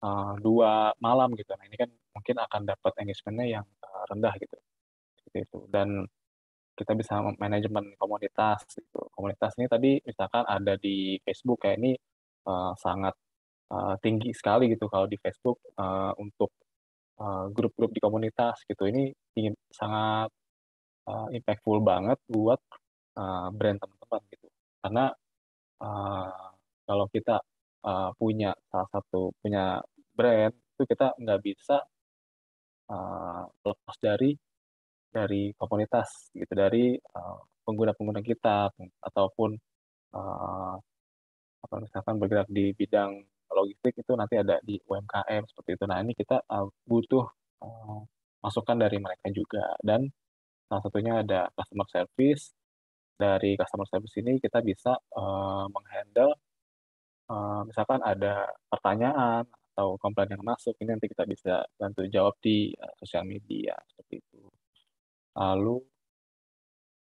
2 malam gitu, nah ini kan mungkin akan dapat engagementnya yang rendah gitu, seperti itu. Dan kita bisa manajemen komunitas gitu. Komunitas ini tadi misalkan ada di Facebook, kayak ini sangat tinggi sekali gitu kalau di Facebook untuk grup-grup di komunitas gitu. Ini sangat impactful banget buat brand teman-teman gitu. Karena uh, kalau kita punya brand, itu kita nggak bisa lepas dari komunitas gitu, dari pengguna-pengguna kita, ataupun uh, apa misalkan bergerak di bidang logistik, itu nanti ada di UMKM seperti itu. Nah, ini kita butuh uh, masukan dari mereka juga. Dan salah satunya ada customer service. Dari customer service ini kita bisa menghandle misalkan ada pertanyaan atau komplain yang masuk, ini nanti kita bisa bantu jawab di sosial media seperti itu. Lalu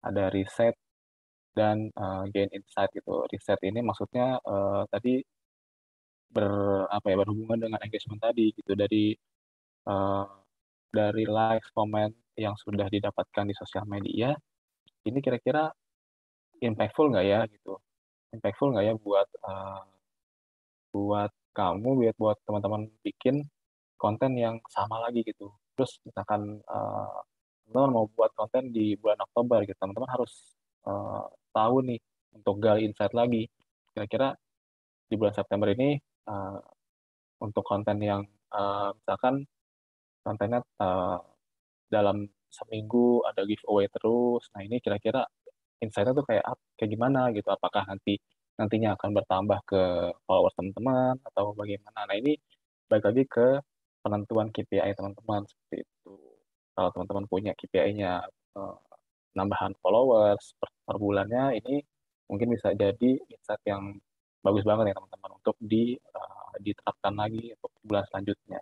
ada riset dan gain insight gitu. Riset ini maksudnya tadi berhubungan dengan engagement tadi gitu, uh, dari likes, komen yang sudah didapatkan di sosial media, ini kira-kira impactful nggak ya gitu, impactful nggak ya buat kamu, buat teman-teman bikin konten yang sama lagi gitu. Terus misalkan teman-teman mau buat konten di bulan Oktober gitu, teman-teman harus eh, tahu nih untuk gali insight lagi. Kira-kira di bulan September ini eh, untuk konten yang misalkan kontennya dalam seminggu ada giveaway terus. Nah, ini kira-kira insight-nya tuh kayak gimana gitu. Apakah nantinya akan bertambah ke followers teman-teman atau bagaimana. Nah, ini balik lagi ke penentuan KPI teman-teman seperti itu. Kalau teman-teman punya KPI-nya nambahan followers per bulannya, ini mungkin bisa jadi insight yang bagus banget ya teman-teman untuk diterapkan lagi untuk bulan selanjutnya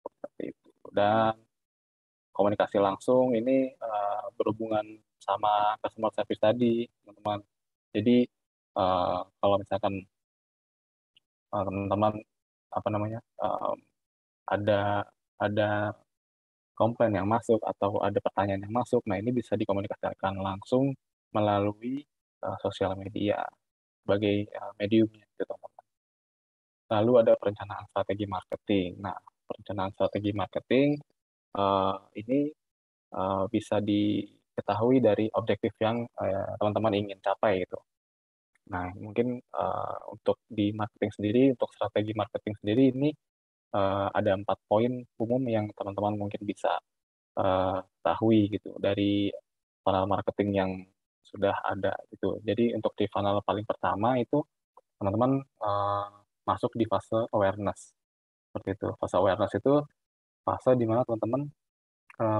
seperti itu. Dan komunikasi langsung ini berhubungan sama customer service tadi, teman-teman. Jadi kalau misalkan teman-teman apa namanya ada ada komplain yang masuk atau ada pertanyaan yang masuk, nah ini bisa dikomunikasikan langsung melalui sosial media sebagai mediumnya, gitu teman-teman. Lalu ada perencanaan strategi marketing. Nah, perencanaan strategi marketing ini bisa diketahui dari objektif yang teman-teman ingin capai gitu. Nah, mungkin untuk di marketing sendiri, untuk strategi marketing sendiri ini ada 4 poin umum yang teman-teman mungkin bisa ketahui gitu dari funnel marketing yang sudah ada gitu. Jadi untuk di funnel paling pertama itu teman-teman masuk di fase awareness seperti itu. Fase awareness itu fase di mana teman-teman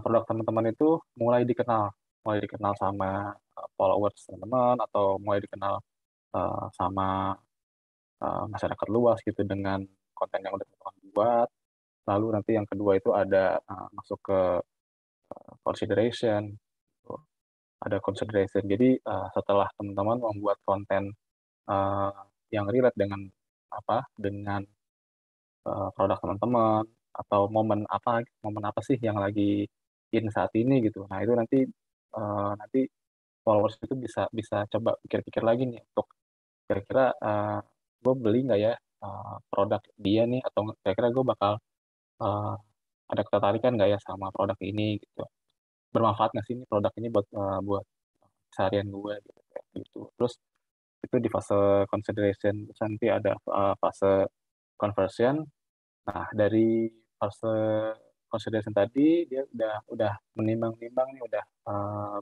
produk teman-teman itu mulai dikenal sama followers teman-teman, atau mulai dikenal sama masyarakat luas gitu dengan konten yang udah teman-teman buat. Lalu nanti yang kedua itu ada masuk ke consideration. Gitu. Ada consideration. Jadi setelah teman-teman membuat konten uh, yang relate dengan dengan produk teman-teman, atau momen apa sih yang lagi in saat ini gitu. Nah itu nanti followers itu bisa bisa coba pikir-pikir lagi nih untuk kira-kira gue beli nggak ya produk dia nih, atau kira-kira gue bakal eh, ada ketertarikan nggak ya sama produk ini gitu. Bermanfaat nggak sih ini produk ini buat seharian gue gitu, kayak gitu. Terus itu di fase consideration, terus nanti ada fase conversion. Nah, dari fase consideration tadi dia udah menimbang-nimbang nih, udah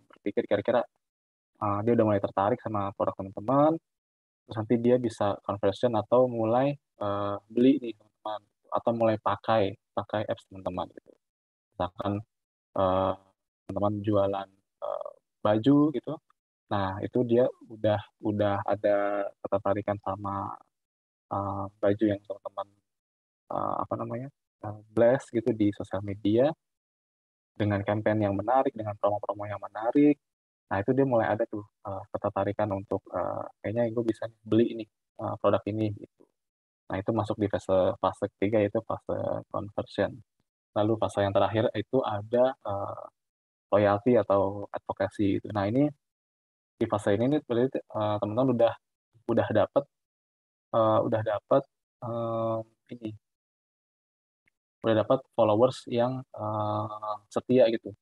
berpikir kira-kira dia udah mulai tertarik sama produk teman-teman, terus nanti dia bisa conversion atau mulai beli nih teman-teman, atau mulai pakai pakai apps teman-teman gitu. Misalkan eh, teman-teman jualan eh, baju gitu. Nah, itu dia udah ada ketertarikan sama baju yang teman-teman apa namanya? Blast gitu di sosial media dengan campaign yang menarik, dengan promo-promo yang menarik. Nah, itu dia mulai ada tuh ketertarikan untuk kayaknya gue bisa beli ini produk ini gitu. Nah, itu masuk di fase fase ketiga, yaitu fase conversion. Lalu fase yang terakhir itu ada loyalty atau advocacy gitu. Nah, ini di fase ini nih berarti teman-teman udah dapat udah dapat ini udah dapat followers yang setia gitu,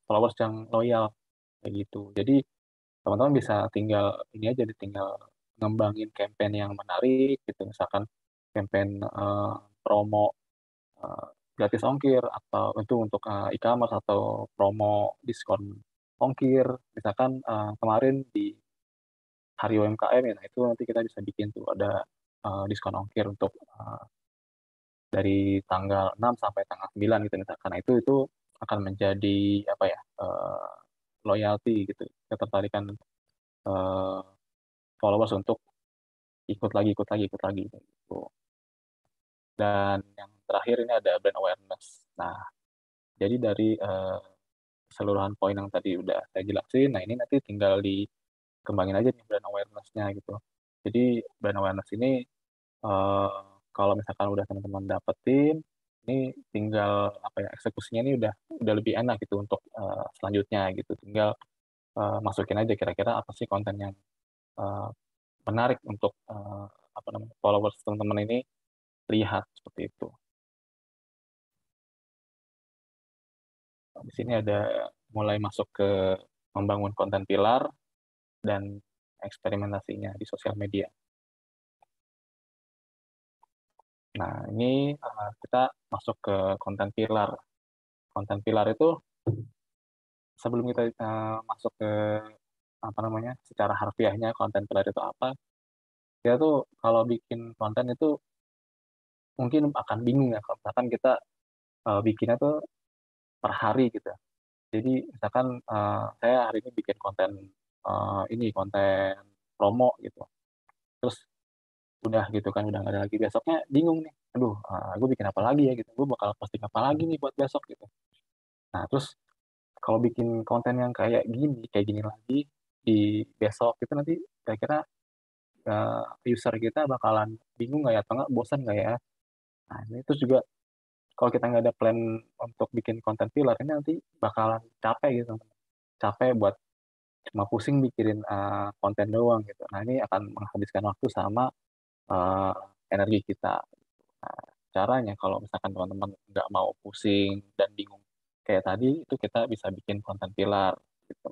followers yang loyal kayak gitu. Jadi teman-teman bisa tinggal ini aja, tinggal ngembangin campaign yang menarik gitu, misalkan campaign promo eh, gratis ongkir, atau itu untuk e-commerce, atau promo diskon ongkir. Misalkan kemarin di Hari UMKM ya, nah itu nanti kita bisa bikin tuh ada diskon ongkir untuk dari tanggal 6 sampai tanggal 9 gitu misalkan. Nah, itu akan menjadi apa ya? Loyalty gitu, ketertarikan eh, followers untuk ikut lagi gitu. Dan yang terakhir ini ada brand awareness. Nah, jadi dari keseluruhan poin yang tadi udah saya jelasin, nah ini nanti tinggal dikembangin aja nih brand awareness-nya gitu. Jadi brand awareness ini eh, kalau misalkan udah teman-teman dapetin, ini tinggal apa ya, eksekusinya ini udah lebih enak gitu untuk selanjutnya gitu. Tinggal masukin aja kira-kira apa sih konten yang eh, menarik untuk apa namanya, followers teman-teman ini lihat seperti itu. Di sini ada mulai masuk ke membangun konten pilar dan eksperimentasinya di sosial media. Nah, ini kita masuk ke konten pilar. Konten pilar itu sebelum kita masuk ke apa namanya, secara harfiahnya konten pilar itu apa, kita tuh kalau bikin konten itu mungkin akan bingung ya kalau misalkan kita bikinnya tuh per hari gitu. Jadi misalkan saya hari ini bikin konten ini konten promo gitu. Terus udah gitu kan, udah nggak ada lagi, besoknya bingung nih, aduh gue bikin apa lagi ya gitu, gue bakal posting apa lagi nih buat besok gitu. Nah terus kalau bikin konten yang kayak gini lagi di besok itu, nanti kira-kira user kita bakalan bingung nggak ya, atau nggak bosan nggak ya. Nah ini terus juga kalau kita nggak ada plan untuk bikin konten filler, ini nanti bakalan capek gitu, capek buat cuma pusing mikirin konten doang gitu. Nah ini akan menghabiskan waktu sama eh, energi kita. Nah, caranya kalau misalkan teman-teman nggak mau pusing dan bingung kayak tadi, itu kita bisa bikin konten pilar gitu.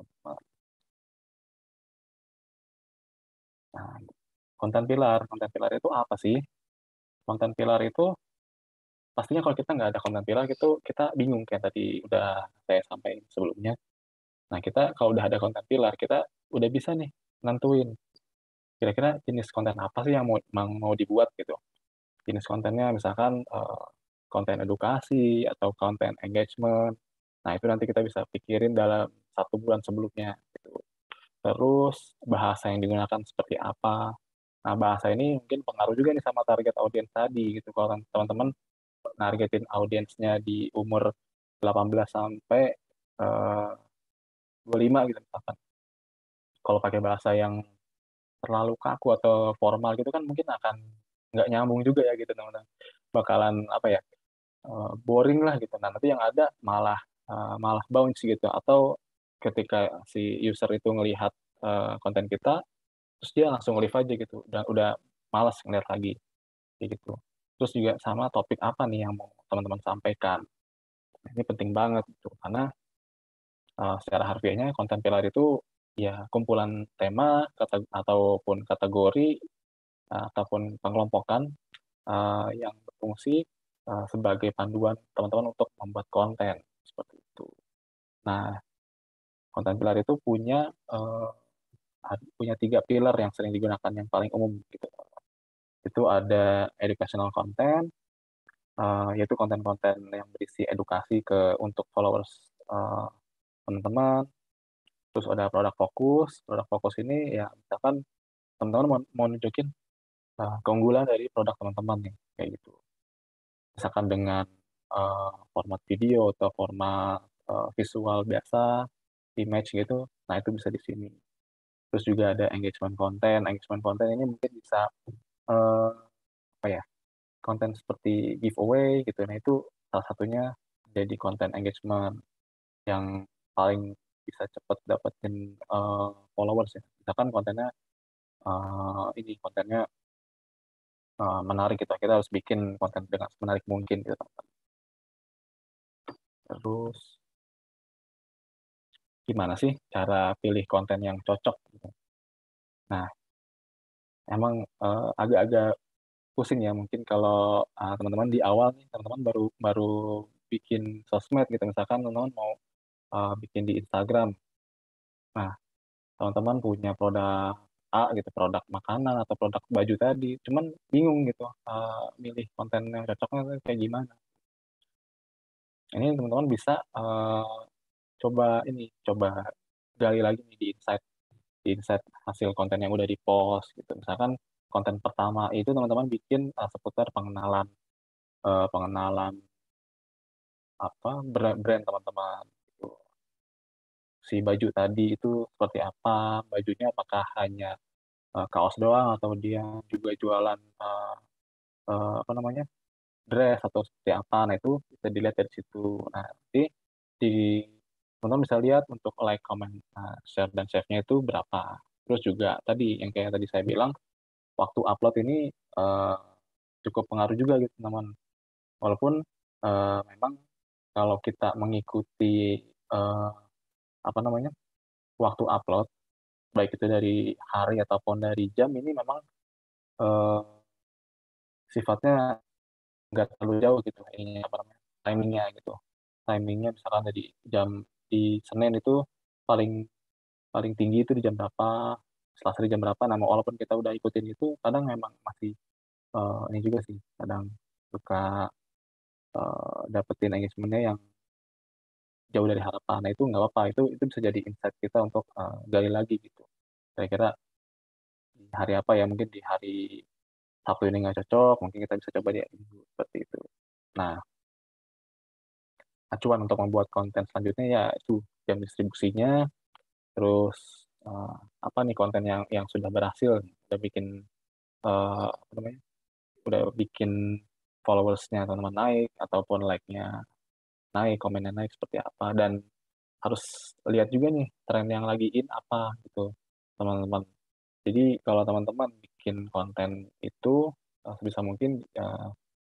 Nah, konten pilar itu apa sih? Konten pilar itu pastinya kalau kita nggak ada konten pilar itu kita bingung kayak tadi udah saya sampaikan sebelumnya. Nah, kita kalau udah ada konten pilar, kita udah bisa nih nentuin kira-kira jenis konten apa sih yang mau dibuat gitu. Jenis kontennya misalkan konten edukasi atau konten engagement. Nah, itu nanti kita bisa pikirin dalam 1 bulan sebelumnya gitu. Terus bahasa yang digunakan seperti apa. Nah, bahasa ini mungkin pengaruh juga nih sama target audiens tadi gitu. Kalau teman-teman nargetin audiensnya di umur 18 sampai eh, 25 gitu misalkan. Kalau pakai bahasa yang terlalu kaku atau formal gitu kan mungkin akan nggak nyambung juga ya gitu teman-teman. Bakalan apa ya, boring lah gitu. Nah, nanti yang ada malah malah bounce gitu, atau ketika si user itu ngelihat konten kita, terus dia langsung leave aja gitu, dan udah malas ngeliat lagi kayak gitu. Terus juga sama topik apa nih yang mau teman-teman sampaikan. Ini penting banget gitu, karena secara harfiahnya konten pilar itu ya kumpulan tema ataupun kategori ataupun pengelompokan yang berfungsi sebagai panduan teman-teman untuk membuat konten seperti itu. Nah, konten pilar itu punya 3 pilar yang sering digunakan yang paling umum gitu. Itu ada educational content, yaitu konten-konten yang berisi edukasi untuk followers teman-teman. Terus ada produk fokus. Produk fokus ini ya misalkan teman-teman mau nunjukin keunggulan dari produk teman-teman nih, kayak gitu. Misalkan dengan format video atau format visual biasa, image gitu, nah itu bisa di sini. Terus juga ada engagement konten. Engagement konten ini mungkin bisa apa ya, konten seperti giveaway gitu. Nah itu salah satunya jadi konten engagement yang paling bisa cepat dapetin followers ya. Misalkan kontennya ini kontennya menarik gitu. Kita harus bikin konten dengan menarik mungkin gitu, teman-teman. Terus gimana sih cara pilih konten yang cocok gitu. Nah, emang agak-agak pusing ya mungkin kalau teman-teman di awal nih, teman-teman baru baru bikin sosmed gitu, misalkan teman-teman mau bikin di Instagram. Nah, teman-teman punya produk A gitu, produk makanan atau produk baju tadi, cuman bingung gitu milih konten yang cocoknya tuh kayak gimana. Ini teman-teman bisa coba gali lagi nih di insight hasil konten yang udah di post gitu. Misalkan konten pertama itu teman-teman bikin seputar pengenalan pengenalan apa brand teman-teman gitu. Si baju tadi itu seperti apa, bajunya apakah hanya kaos doang atau dia juga jualan apa namanya, dress atau seperti apa. Nah itu bisa dilihat dari situ. Nah nanti di teman-teman bisa lihat untuk like, comment, share dan save-nya itu berapa. Terus juga tadi yang kayak tadi saya bilang, waktu upload ini eh, cukup pengaruh juga gitu teman-teman. Walaupun memang kalau kita mengikuti eh, apa namanya, waktu upload, baik itu dari hari ataupun dari jam, ini memang eh, sifatnya nggak terlalu jauh gitu ini apa namanya, timingnya gitu. Timingnya misalkan dari jam di Senin itu paling paling tinggi itu di jam berapa, Selasa di jam berapa. Nah walaupun kita udah ikutin itu, kadang memang masih ini juga sih, kadang suka dapetin engagementnya yang jauh dari harapan. Nah itu nggak apa-apa, itu bisa jadi insight kita untuk gali lagi gitu. Kira-kira di hari apa ya, mungkin di hari Sabtu ini nggak cocok, mungkin kita bisa coba di hari Minggu, seperti itu. Nah, acuan untuk membuat konten selanjutnya ya itu jam distribusinya, terus apa nih konten yang sudah berhasil, udah bikin apa namanya, udah bikin followersnya teman-teman naik ataupun like-nya naik, komennya naik seperti apa, dan harus lihat juga nih tren yang lagi in apa gitu teman-teman. Jadi kalau teman-teman bikin konten itu sebisa mungkin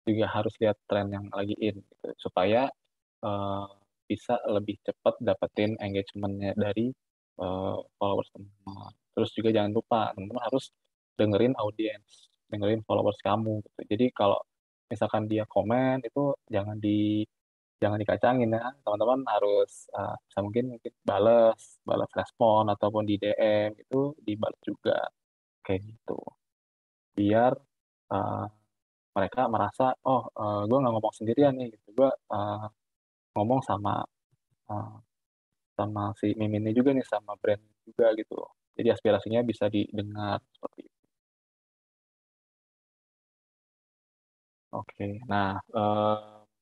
juga harus lihat tren yang lagi in gitu, supaya eh, bisa lebih cepat dapetin engagement-nya dari followers teman-teman. Terus juga jangan lupa teman-teman harus dengerin audiens, dengerin followers kamu gitu. Jadi kalau misalkan dia komen itu jangan dikacangin ya. Teman-teman harus bisa mungkin balas balas respon ataupun di DM itu dibalas juga kayak gitu. Biar uh, mereka merasa, oh gue nggak ngomong sendirian nih gitu, gue ngomong uh, sama si Mimin ini juga nih, sama brand juga gitu. Jadi aspirasinya bisa didengar seperti itu. Oke, nah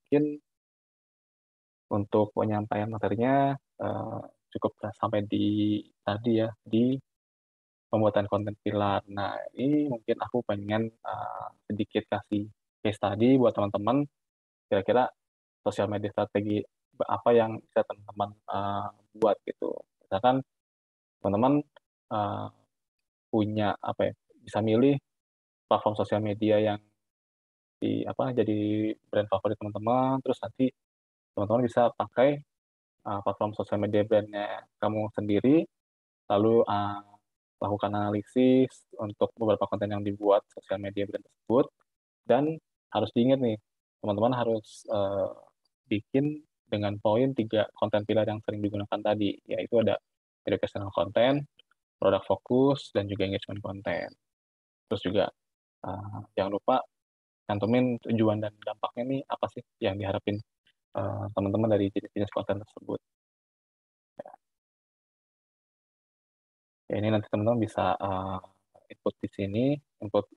mungkin untuk penyampaian materinya eh, cukup sampai di tadi ya, di pembuatan konten pilar. Nah, ini mungkin aku pengen sedikit kasih case tadi buat teman-teman, kira-kira sosial media strategi apa yang bisa teman-teman buat gitu. Misalkan teman-teman uh, punya apa ya, bisa milih platform sosial media yang jadi brand favorit teman-teman, terus nanti teman-teman bisa pakai platform sosial media brandnya kamu sendiri, lalu lakukan analisis untuk beberapa konten yang dibuat sosial media brand tersebut, dan harus diingat nih, teman-teman harus bikin dengan poin 3 konten pilar yang sering digunakan tadi, yaitu ada educational content, product focus, dan juga engagement content. Terus juga jangan lupa cantumin tujuan dan dampaknya nih apa sih yang diharapin teman-teman dari jenis konten tersebut. Ya, ini nanti teman-teman bisa input di sini, input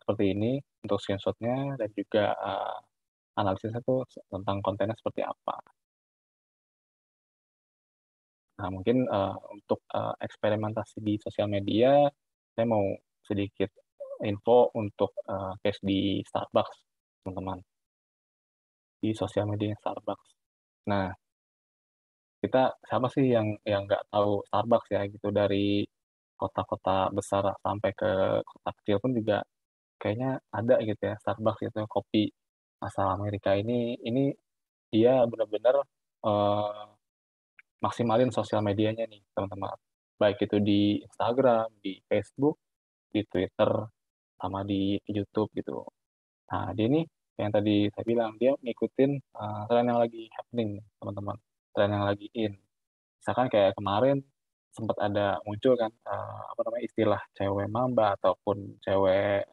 seperti ini untuk screenshotnya, dan juga analisisnya tuh tentang kontennya seperti apa. Nah, mungkin untuk eksperimentasi di sosial media, saya mau sedikit info untuk case di Starbucks, teman-teman. Di sosial media Starbucks. Nah, kita siapa sih yang nggak tahu Starbucks ya gitu, dari kota-kota besar sampai ke kota kecil pun juga kayaknya ada gitu ya Starbucks itu, kopi asal Amerika ini dia benar-benar eh, maksimalin sosial medianya nih teman-teman, baik itu di Instagram, di Facebook, di Twitter, sama di YouTube gitu. Nah, dia nih yang tadi saya bilang, dia ngikutin tren yang lagi happening teman-teman, tren yang lagi in. Misalkan kayak kemarin sempat ada muncul kan apa namanya, istilah cewek mamba ataupun cewek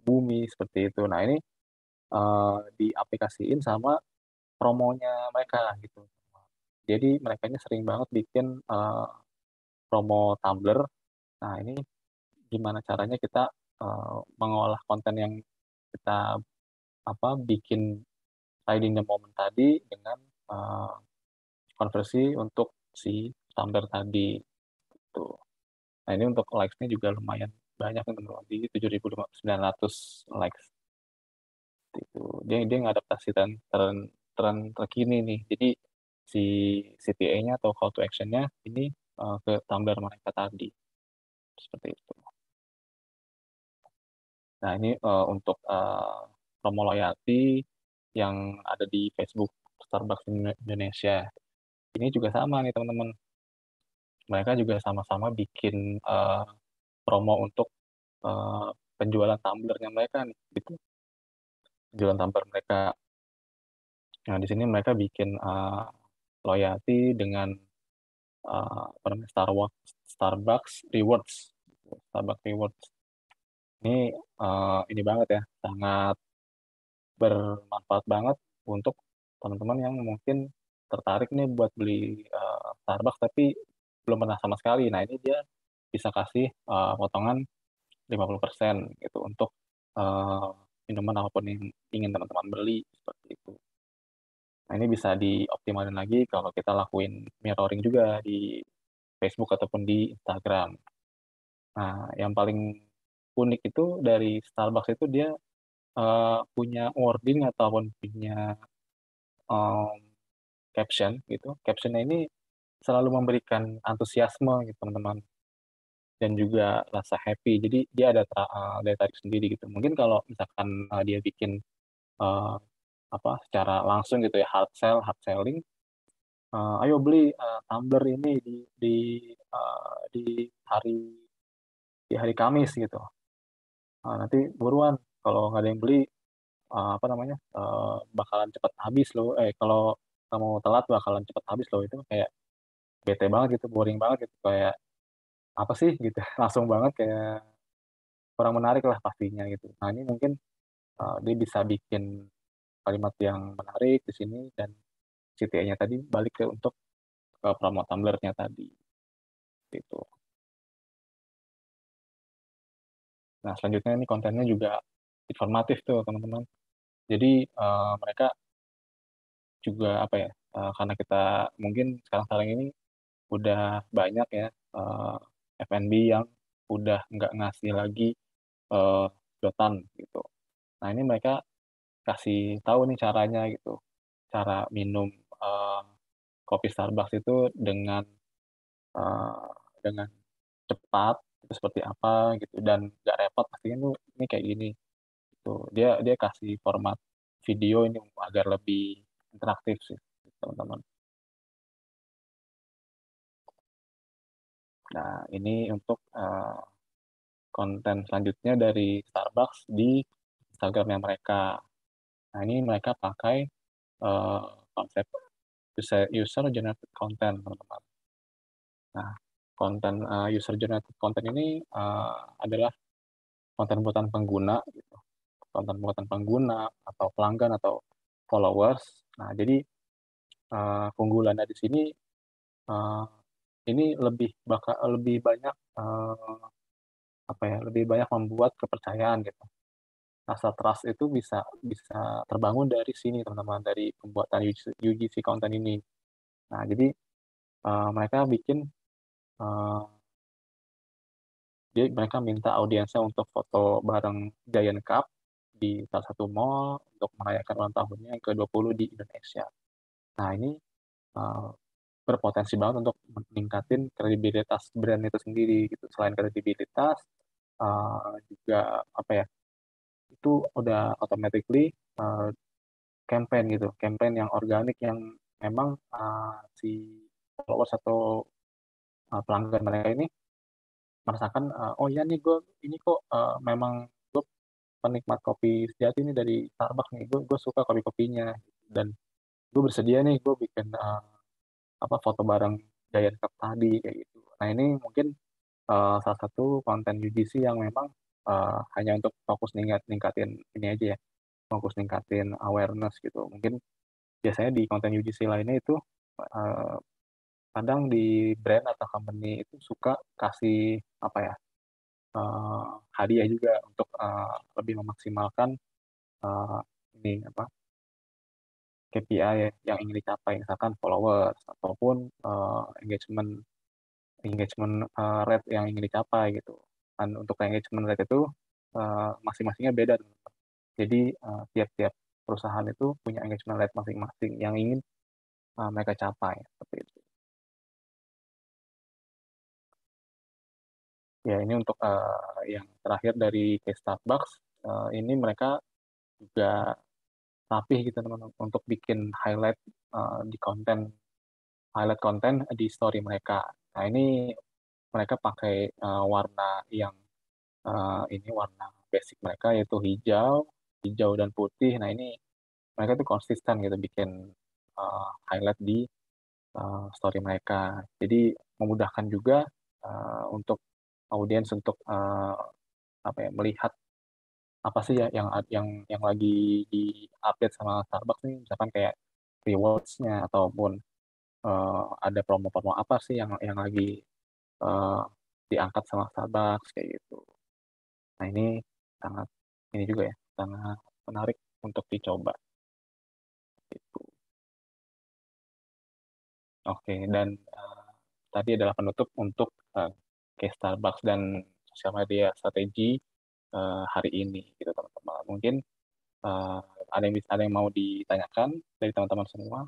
bumi seperti itu. Nah, ini diaplikasiin sama promonya mereka gitu. Jadi mereka ini sering banget bikin promo Tumblr. Nah, ini gimana caranya kita mengolah konten yang kita bikin riding the moment tadi dengan uh, konversi untuk si Tumblr tadi gitu. Nah, ini untuk likes-nya juga lumayan banyak teman-teman, di 7.900 likes gitu. Dia ngadaptasi tren terkini nih. Jadi si CTA-nya atau call to action-nya ini ke Tumblr mereka tadi. Seperti itu. Nah, ini untuk promo loyalty yang ada di Facebook Starbucks Indonesia. Ini juga sama nih teman-teman. Mereka juga sama-sama bikin promo untuk penjualan tumblernya mereka nih, gitu. Penjualan tumbler mereka. Nah, di sini mereka bikin loyalty dengan apa namanya, Starbucks Rewards. Starbucks Rewards. Ini banget ya, sangat bermanfaat banget untuk teman-teman yang mungkin tertarik nih buat beli Starbucks tapi belum pernah sama sekali. Nah, ini dia bisa kasih potongan 50% gitu untuk uh, minuman apapun yang ingin teman-teman beli seperti itu. Nah, ini bisa dioptimalin lagi kalau kita lakuin mirroring juga di Facebook ataupun di Instagram. Nah, yang paling unik itu dari Starbucks itu dia punya wording ataupun punya um, caption gitu. Captionnya ini selalu memberikan antusiasme gitu teman-teman, dan juga rasa happy. Jadi dia ada daya tarik sendiri gitu. Mungkin kalau misalkan dia bikin uh, secara langsung gitu ya, hard selling, ayo beli tumbler ini di hari Kamis gitu. Nanti buruan, kalau nggak ada yang beli apa namanya, bakalan cepat habis loh. Kalau kamu telat bakalan cepat habis loh. Itu kayak bete banget gitu, boring banget gitu, kayak apa sih gitu. Langsung banget, kayak kurang menarik lah pastinya gitu. Nah, ini mungkin dia bisa bikin kalimat yang menarik di sini, dan CTA-nya tadi balik untuk ke promo Tumblr-nya tadi gitu. Nah, selanjutnya ini kontennya juga informatif tuh teman-teman. Jadi mereka juga apa ya, karena kita mungkin sekarang ini udah banyak ya F&B yang udah nggak ngasih lagi uh, sedotan gitu. Nah, ini mereka kasih tahu nih caranya gitu. cara minum kopi Starbucks itu dengan cepat itu seperti apa gitu dan nggak repot pastinya tuh ini kayak gini gitu. Dia kasih format video ini agar lebih interaktif sih teman-teman. Nah, ini untuk konten selanjutnya dari Starbucks di Instagramnya mereka. Nah, ini mereka pakai konsep user generated content, teman-teman. Nah, konten user generated content ini adalah konten buatan pengguna, gitu. Konten buatan pengguna atau pelanggan atau followers. Nah, jadi keunggulannya di sini ini lebih banyak lebih banyak membuat kepercayaan gitu. Rasa trust itu bisa bisa terbangun dari sini teman-teman, dari pembuatan UGC konten ini. Nah, jadi mereka bikin mereka minta audiensnya untuk foto bareng Giant Cup di salah satu mall untuk merayakan ulang tahunnya yang ke-20 di Indonesia. Nah, ini berpotensi banget untuk meningkatin kredibilitas brand itu sendiri gitu. Selain kredibilitas, juga apa ya? Itu udah automatically campaign gitu, campaign yang organik yang memang si followers atau pelanggan mereka ini merasakan oh ya nih gue ini kok memang gue penikmat kopi sejati nih dari Starbucks nih, gue suka kopi-kopinya dan gue bersedia nih gue bikin foto bareng Giant Cup tadi kayak gitu. Nah, ini mungkin salah satu konten UGC yang memang hanya untuk fokus ningkatin ini aja ya, fokus ningkatin awareness gitu. Mungkin biasanya di konten UGC lainnya itu kadang di brand atau company itu suka kasih hadiah juga untuk lebih memaksimalkan ini KPI yang ingin dicapai, misalkan followers ataupun engagement engagement rate yang ingin dicapai gitu. Dan untuk engagement rate itu masing-masingnya beda. Jadi tiap-tiap perusahaan itu punya engagement rate masing-masing yang ingin mereka capai seperti itu. Ya, ini untuk yang terakhir dari case Starbucks, ini mereka juga rapih gitu teman-teman untuk bikin highlight konten di story mereka. Nah, ini mereka pakai warna yang ini warna basic mereka yaitu hijau dan putih. Nah, ini mereka tuh konsisten gitu bikin highlight di story mereka. Jadi memudahkan juga untuk audiens untuk melihat apa sih ya yang lagi di update sama Starbucks nih, misalkan kayak rewards-nya ataupun ada promo-promo apa sih yang lagi uh, diangkat sama Starbucks kayak gitu. Nah, ini sangat ini juga ya sangat menarik untuk dicoba gitu. Oke, dan tadi adalah penutup untuk case Starbucks dan sosial media strategi hari ini gitu teman-teman. Mungkin ada yang mau ditanyakan dari teman-teman semua.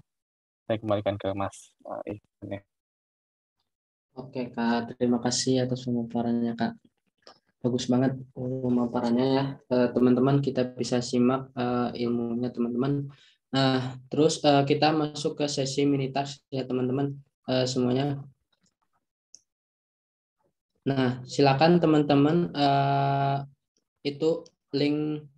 Saya kembalikan ke Mas Ihsan ya. Oke Kak, terima kasih atas pemaparannya Kak. Bagus banget pemaparannya ya. Teman-teman kita bisa simak ilmunya teman-teman. Nah, terus kita masuk ke sesi mini task ya teman-teman semuanya. Nah, silakan teman-teman itu link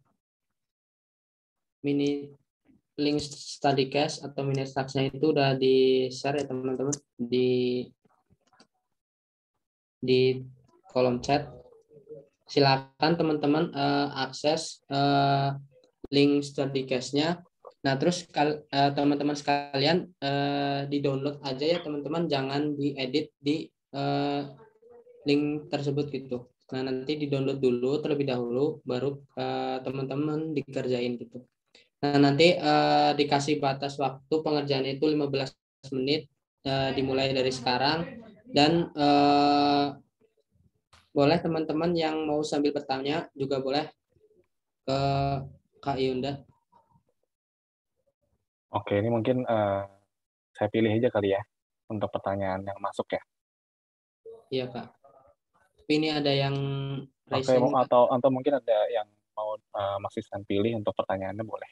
study case atau mini task-nya itu udah di-share ya teman-teman di kolom chat. Silakan teman-teman akses link study case-nya. Nah, terus teman-teman sekalian di-download aja ya teman-teman, jangan diedit di link tersebut gitu. Nah, nanti di-download dulu terlebih dahulu, baru teman-teman dikerjain gitu. Nah, nanti dikasih batas waktu pengerjaan itu 15 menit dimulai dari sekarang. Dan boleh teman-teman yang mau sambil bertanya juga boleh ke Kak Yunda. Oke, ini mungkin saya pilih aja kali ya untuk pertanyaan yang masuk ya. Iya, Kak. Tapi ini ada yang Oke, raising, Kak. atau mungkin ada yang mau Mas Ihsan pilih untuk pertanyaannya boleh.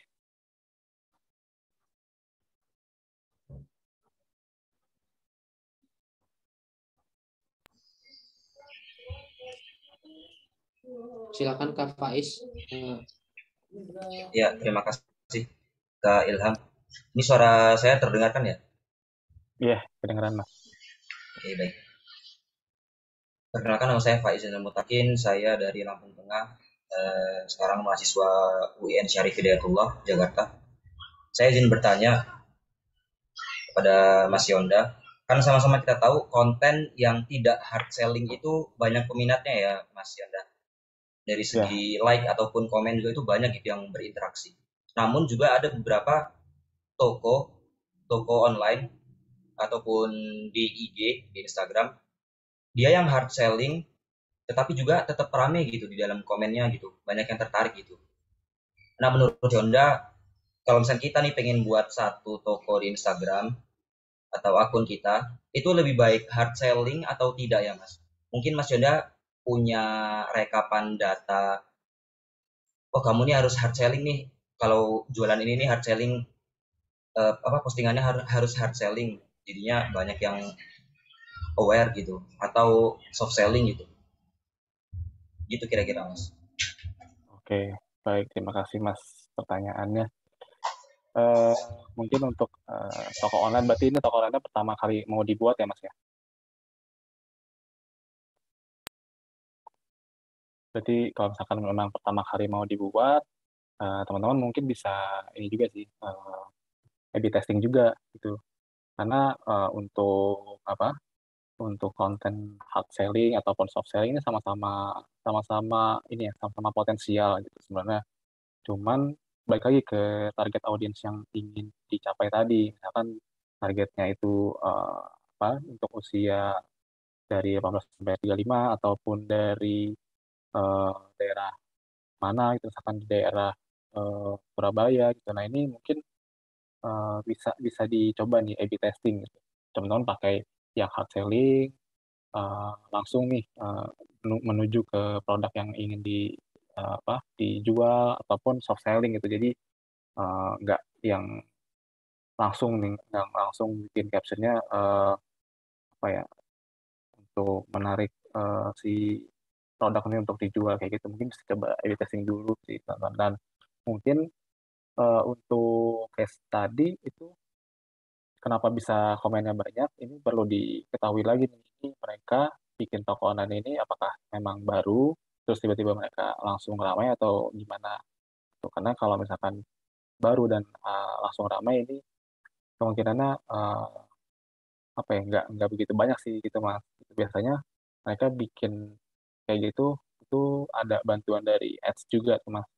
Silakan Kak Faiz. Ya, terima kasih Kak Ilham. Ini suara saya terdengar kan ya? Iya, kedengeran Mas. Oke, baik. Perkenalkan, nama saya Faiz Mutakin, saya dari Lampung Tengah. Sekarang mahasiswa UIN Syarif Hidayatullah, Jakarta. Saya izin bertanya kepada Mas Yonda. Kan sama-sama kita tahu konten yang tidak hard selling itu banyak peminatnya ya, Mas Yonda. Dari Ya, segi like ataupun komen juga itu banyak gitu yang berinteraksi. Namun juga ada beberapa toko toko online ataupun di IG, di Instagram, dia yang hard selling tetapi juga tetap rame gitu di dalam komennya gitu, banyak yang tertarik gitu. Nah, menurut Honda, kalau misalnya kita nih pengen buat satu toko di Instagram atau akun kita, itu lebih baik hard selling atau tidak ya Mas? Mungkin Mas Honda punya rekapan data, oh kamu nih harus hard selling nih, kalau jualan ini nih hard selling, postingannya harus hard selling, jadinya banyak yang aware gitu, atau soft selling gitu, gitu kira-kira Mas. oke. Baik, terima kasih Mas pertanyaannya. Eh, Mungkin untuk toko online, berarti ini toko online pertama kali mau dibuat ya Mas ya? Berarti kalau misalkan memang pertama kali mau dibuat, teman-teman mungkin bisa ini juga sih, A/B testing juga gitu. Karena untuk apa? Untuk konten hard selling ataupun soft selling ini sama-sama ini ya, sama-sama potensial gitu sebenarnya. Cuman balik lagi ke target audiens yang ingin dicapai tadi. Misalkan targetnya itu apa? Untuk usia dari 18 sampai 35 ataupun dari daerah mana gitu, misalkan di daerah Surabaya gitu. Nah, ini mungkin bisa bisa dicoba nih A/B testing gitu. Teman-teman pakai yang hard selling, langsung nih menuju ke produk yang ingin apa dijual ataupun soft selling gitu. Jadi nggak yang langsung nih, nggak langsung bikin captionnya apa ya, untuk menarik si produk ini untuk dijual kayak gitu. Mungkin bisa coba A/B testing dulu sih teman-teman. Dan mungkin untuk case tadi itu kenapa bisa komennya banyak, ini perlu diketahui lagi nih, ini mereka bikin toko online ini apakah memang baru, terus tiba-tiba mereka langsung ramai atau gimana. Tuh, karena kalau misalkan baru dan langsung ramai ini kemungkinannya apa ya, nggak begitu banyak sih gitu Mas. Itu biasanya mereka bikin kayak gitu, itu ada bantuan dari ads juga tuh Mas.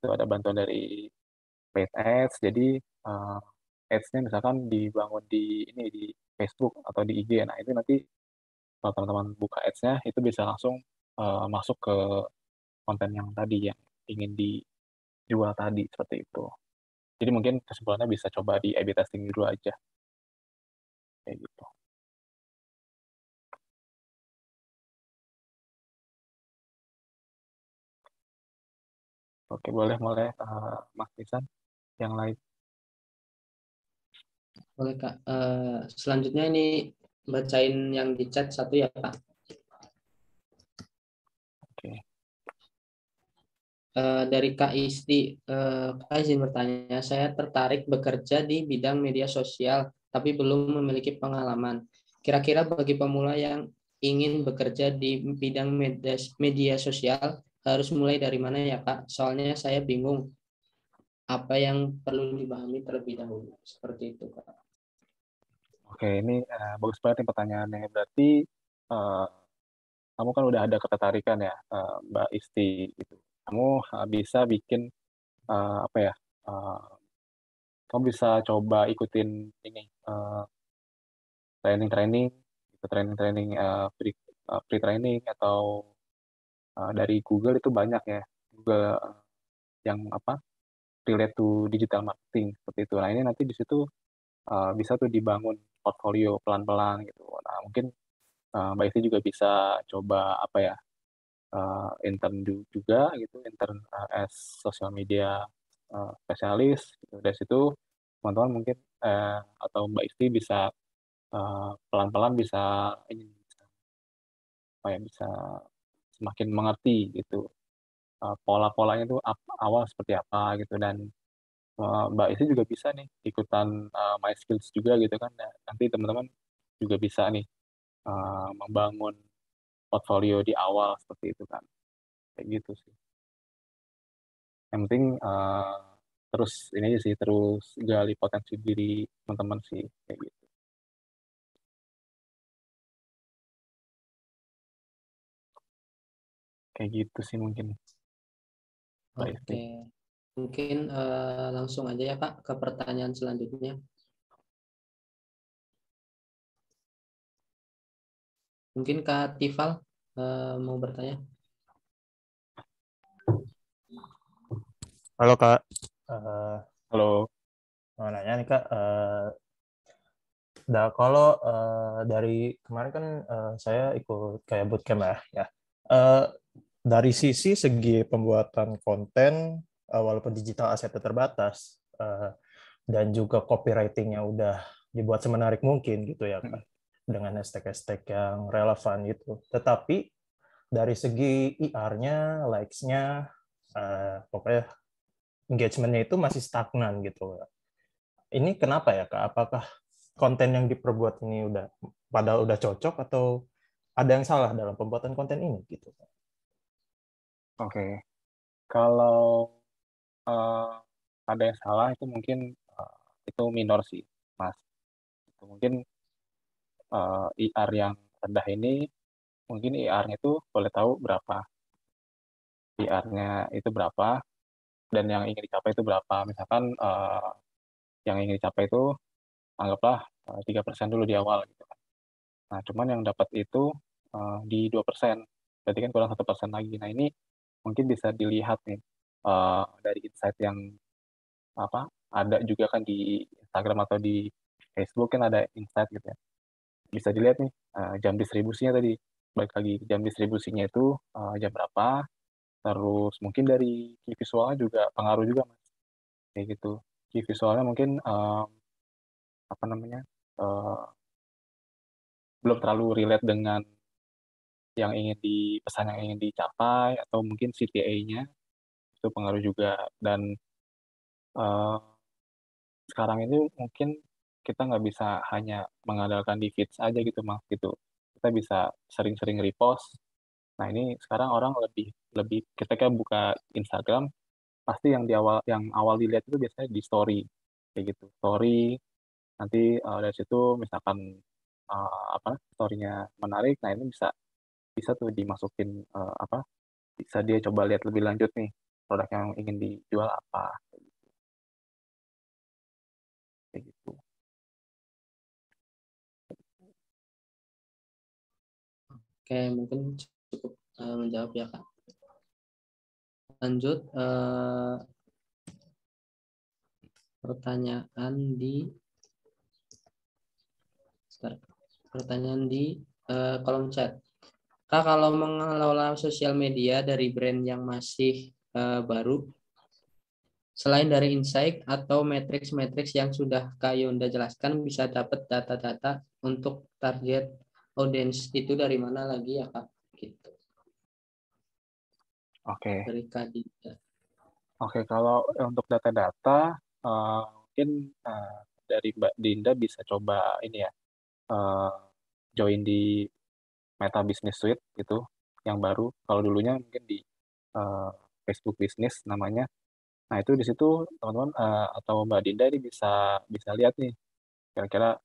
Itu ada bantuan dari paid ads, jadi uh, ads-nya misalkan dibangun di ini di Facebook atau di IG. Nah, itu nanti kalau teman-teman buka ads-nya itu bisa langsung masuk ke konten yang tadi yang ingin dijual tadi seperti itu. Jadi mungkin kesimpulannya bisa coba di A/B testing dulu aja kayak gitu. Oke, boleh boleh Mas Nisan yang lain. Boleh Kak. Selanjutnya ini bacain yang di chat satu ya Kak. Oke. Dari Kak Isti, Kak izin bertanya, saya tertarik bekerja di bidang media sosial, tapi belum memiliki pengalaman. Kira-kira bagi pemula yang ingin bekerja di bidang media sosial, harus mulai dari mana ya Kak? Soalnya saya bingung apa yang perlu dipahami terlebih dahulu. Seperti itu Kak. Oke, ini bagus banget nih pertanyaannya. Berarti eh, kamu kan udah ada ketertarikan ya, Mbak Isti gitu. Kamu bisa bikin apa ya? eh, Kamu bisa coba ikutin ini training-training, gitu, training-training free training atau dari Google itu banyak ya. Google yang apa? relate to digital marketing seperti itu. Nah ini nanti di situ bisa tuh dibangun portfolio pelan-pelan gitu. Nah mungkin Mbak Isti juga bisa coba apa ya, intern juga gitu, intern as social media spesialis gitu. Dari situ teman-teman mungkin atau Mbak Isti bisa pelan-pelan bisa ini apa ya, bisa semakin mengerti gitu pola-polanya tuh awal seperti apa gitu. Dan Mbak Isti juga bisa nih ikutan My Skills juga gitu kan. Nah, nanti teman-teman juga bisa nih membangun portfolio di awal seperti itu kan, kayak gitu sih. Yang penting terus ini aja sih, terus gali potensi diri teman-teman sih, kayak gitu. Kayak gitu sih mungkin Mbak Isti. Oke, mungkin langsung aja ya Kak ke pertanyaan selanjutnya. Mungkin Kak Tifal mau bertanya. Halo Kak, Eh, Halo. mau nanya nih Kak, kalau dari kemarin kan saya ikut kayak bootcamp ya. Eh, dari segi pembuatan konten, walaupun digital asetnya terbatas, dan juga copywriting-nya udah dibuat semenarik mungkin gitu ya Kak, dengan hashtag-hashtag yang relevan gitu. Tetapi dari segi IR-nya, likes-nya, pokoknya engagement-nya itu masih stagnan gitu. Ini kenapa ya Kak? Apakah konten yang diperbuat ini udah cocok atau ada yang salah dalam pembuatan konten ini gitu? Oke, kalau ada yang salah itu mungkin itu minor sih, Mas. Itu mungkin IR yang rendah ini, mungkin IR-nya itu boleh tahu berapa. IR-nya itu berapa, dan yang ingin dicapai itu berapa. Misalkan yang ingin dicapai itu anggaplah 3% dulu di awal gitu kan. Nah, cuman yang dapat itu di 2%. Berarti kan kurang 1% lagi. Nah, ini mungkin bisa dilihat nih dari insight yang apa ada juga kan di Instagram atau di Facebook kan ada insight gitu ya. Bisa dilihat nih jam distribusinya tadi. Baik lagi jam distribusinya itu jam berapa. Terus mungkin dari key visualnya juga pengaruh juga Mas. Kayak gitu. Key visualnya mungkin apa namanya? eh, belum terlalu relate dengan yang ingin pesan yang ingin dicapai, atau mungkin CTA-nya itu pengaruh juga. Dan eh, sekarang ini mungkin kita nggak bisa hanya mengandalkan di feeds aja gitu Mas gitu. Kita bisa sering-sering repost. Nah ini sekarang orang lebih lebih ketika buka Instagram, pasti yang awal dilihat itu biasanya di story kayak gitu. Story, nanti dari situ misalkan apa storynya menarik, nah ini bisa bisa tuh dimasukin apa, bisa dia coba lihat lebih lanjut nih produk yang ingin dijual apa, kayak gitu. Oke, mungkin cukup menjawab ya Kak. Lanjut pertanyaan di kolom chat. Kak, kalau mengelola sosial media dari brand yang masih baru, selain dari insight atau matriks-matriks yang sudah Kak Yonda jelaskan, bisa dapat data-data untuk target audience itu dari mana lagi ya Kak? Gitu. Oke. Dari Kak Dinda. Oke, kalau untuk data-data mungkin dari Mbak Dinda bisa coba ini ya, join di Meta Business Suite itu yang baru. Kalau dulunya mungkin di eh, Facebook Business namanya. Nah itu di situ teman-teman atau Mbak Dinda ini bisa bisa lihat nih kira-kira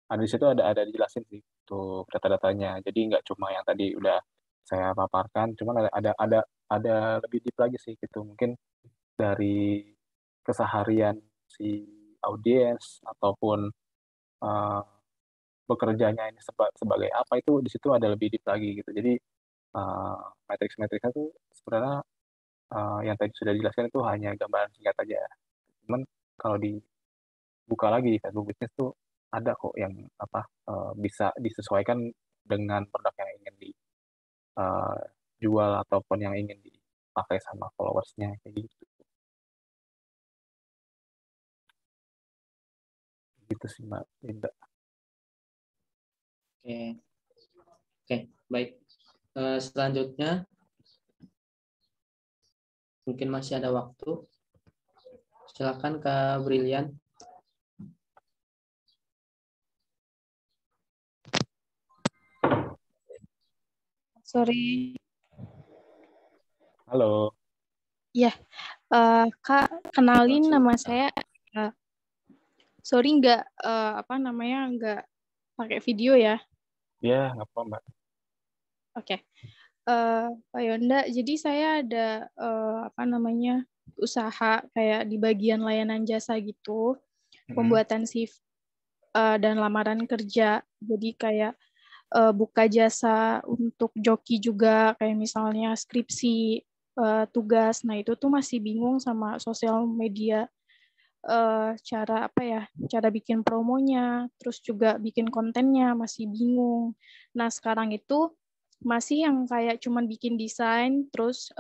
ada di situ ada dijelasin sih untuk data-datanya. Jadi nggak cuma yang tadi udah saya paparkan, cuman ada lebih deep lagi sih gitu. Mungkin dari keseharian si audiens ataupun eh, bekerjanya ini sebagai apa, itu di situ ada lebih deep lagi gitu. Jadi matriks-matriksnya tuh sebenarnya yang tadi sudah dijelaskan itu hanya gambaran singkat aja. Cuman kalau dibuka lagi di Facebook Business tuh ada kok yang bisa disesuaikan dengan produk yang ingin dijual ataupun yang ingin dipakai sama followersnya kayak gitu. Gitu sih Mbak Linda. Oke, baik. Selanjutnya mungkin masih ada waktu. Silakan Kak Brilian. Sorry. Halo. Ya, Kak, kenalin nama saya. Sorry nggak nggak pakai video ya. Ya, nggak apa Mbak. Oke. Pak Yonda, jadi saya ada usaha kayak di bagian layanan jasa gitu, pembuatan CV dan lamaran kerja. Jadi kayak buka jasa untuk joki juga, kayak misalnya skripsi, tugas. Nah, itu tuh masih bingung sama sosial media, cara bikin promonya, terus juga bikin kontennya masih bingung. Nah, sekarang itu masih yang kayak cuman bikin desain, terus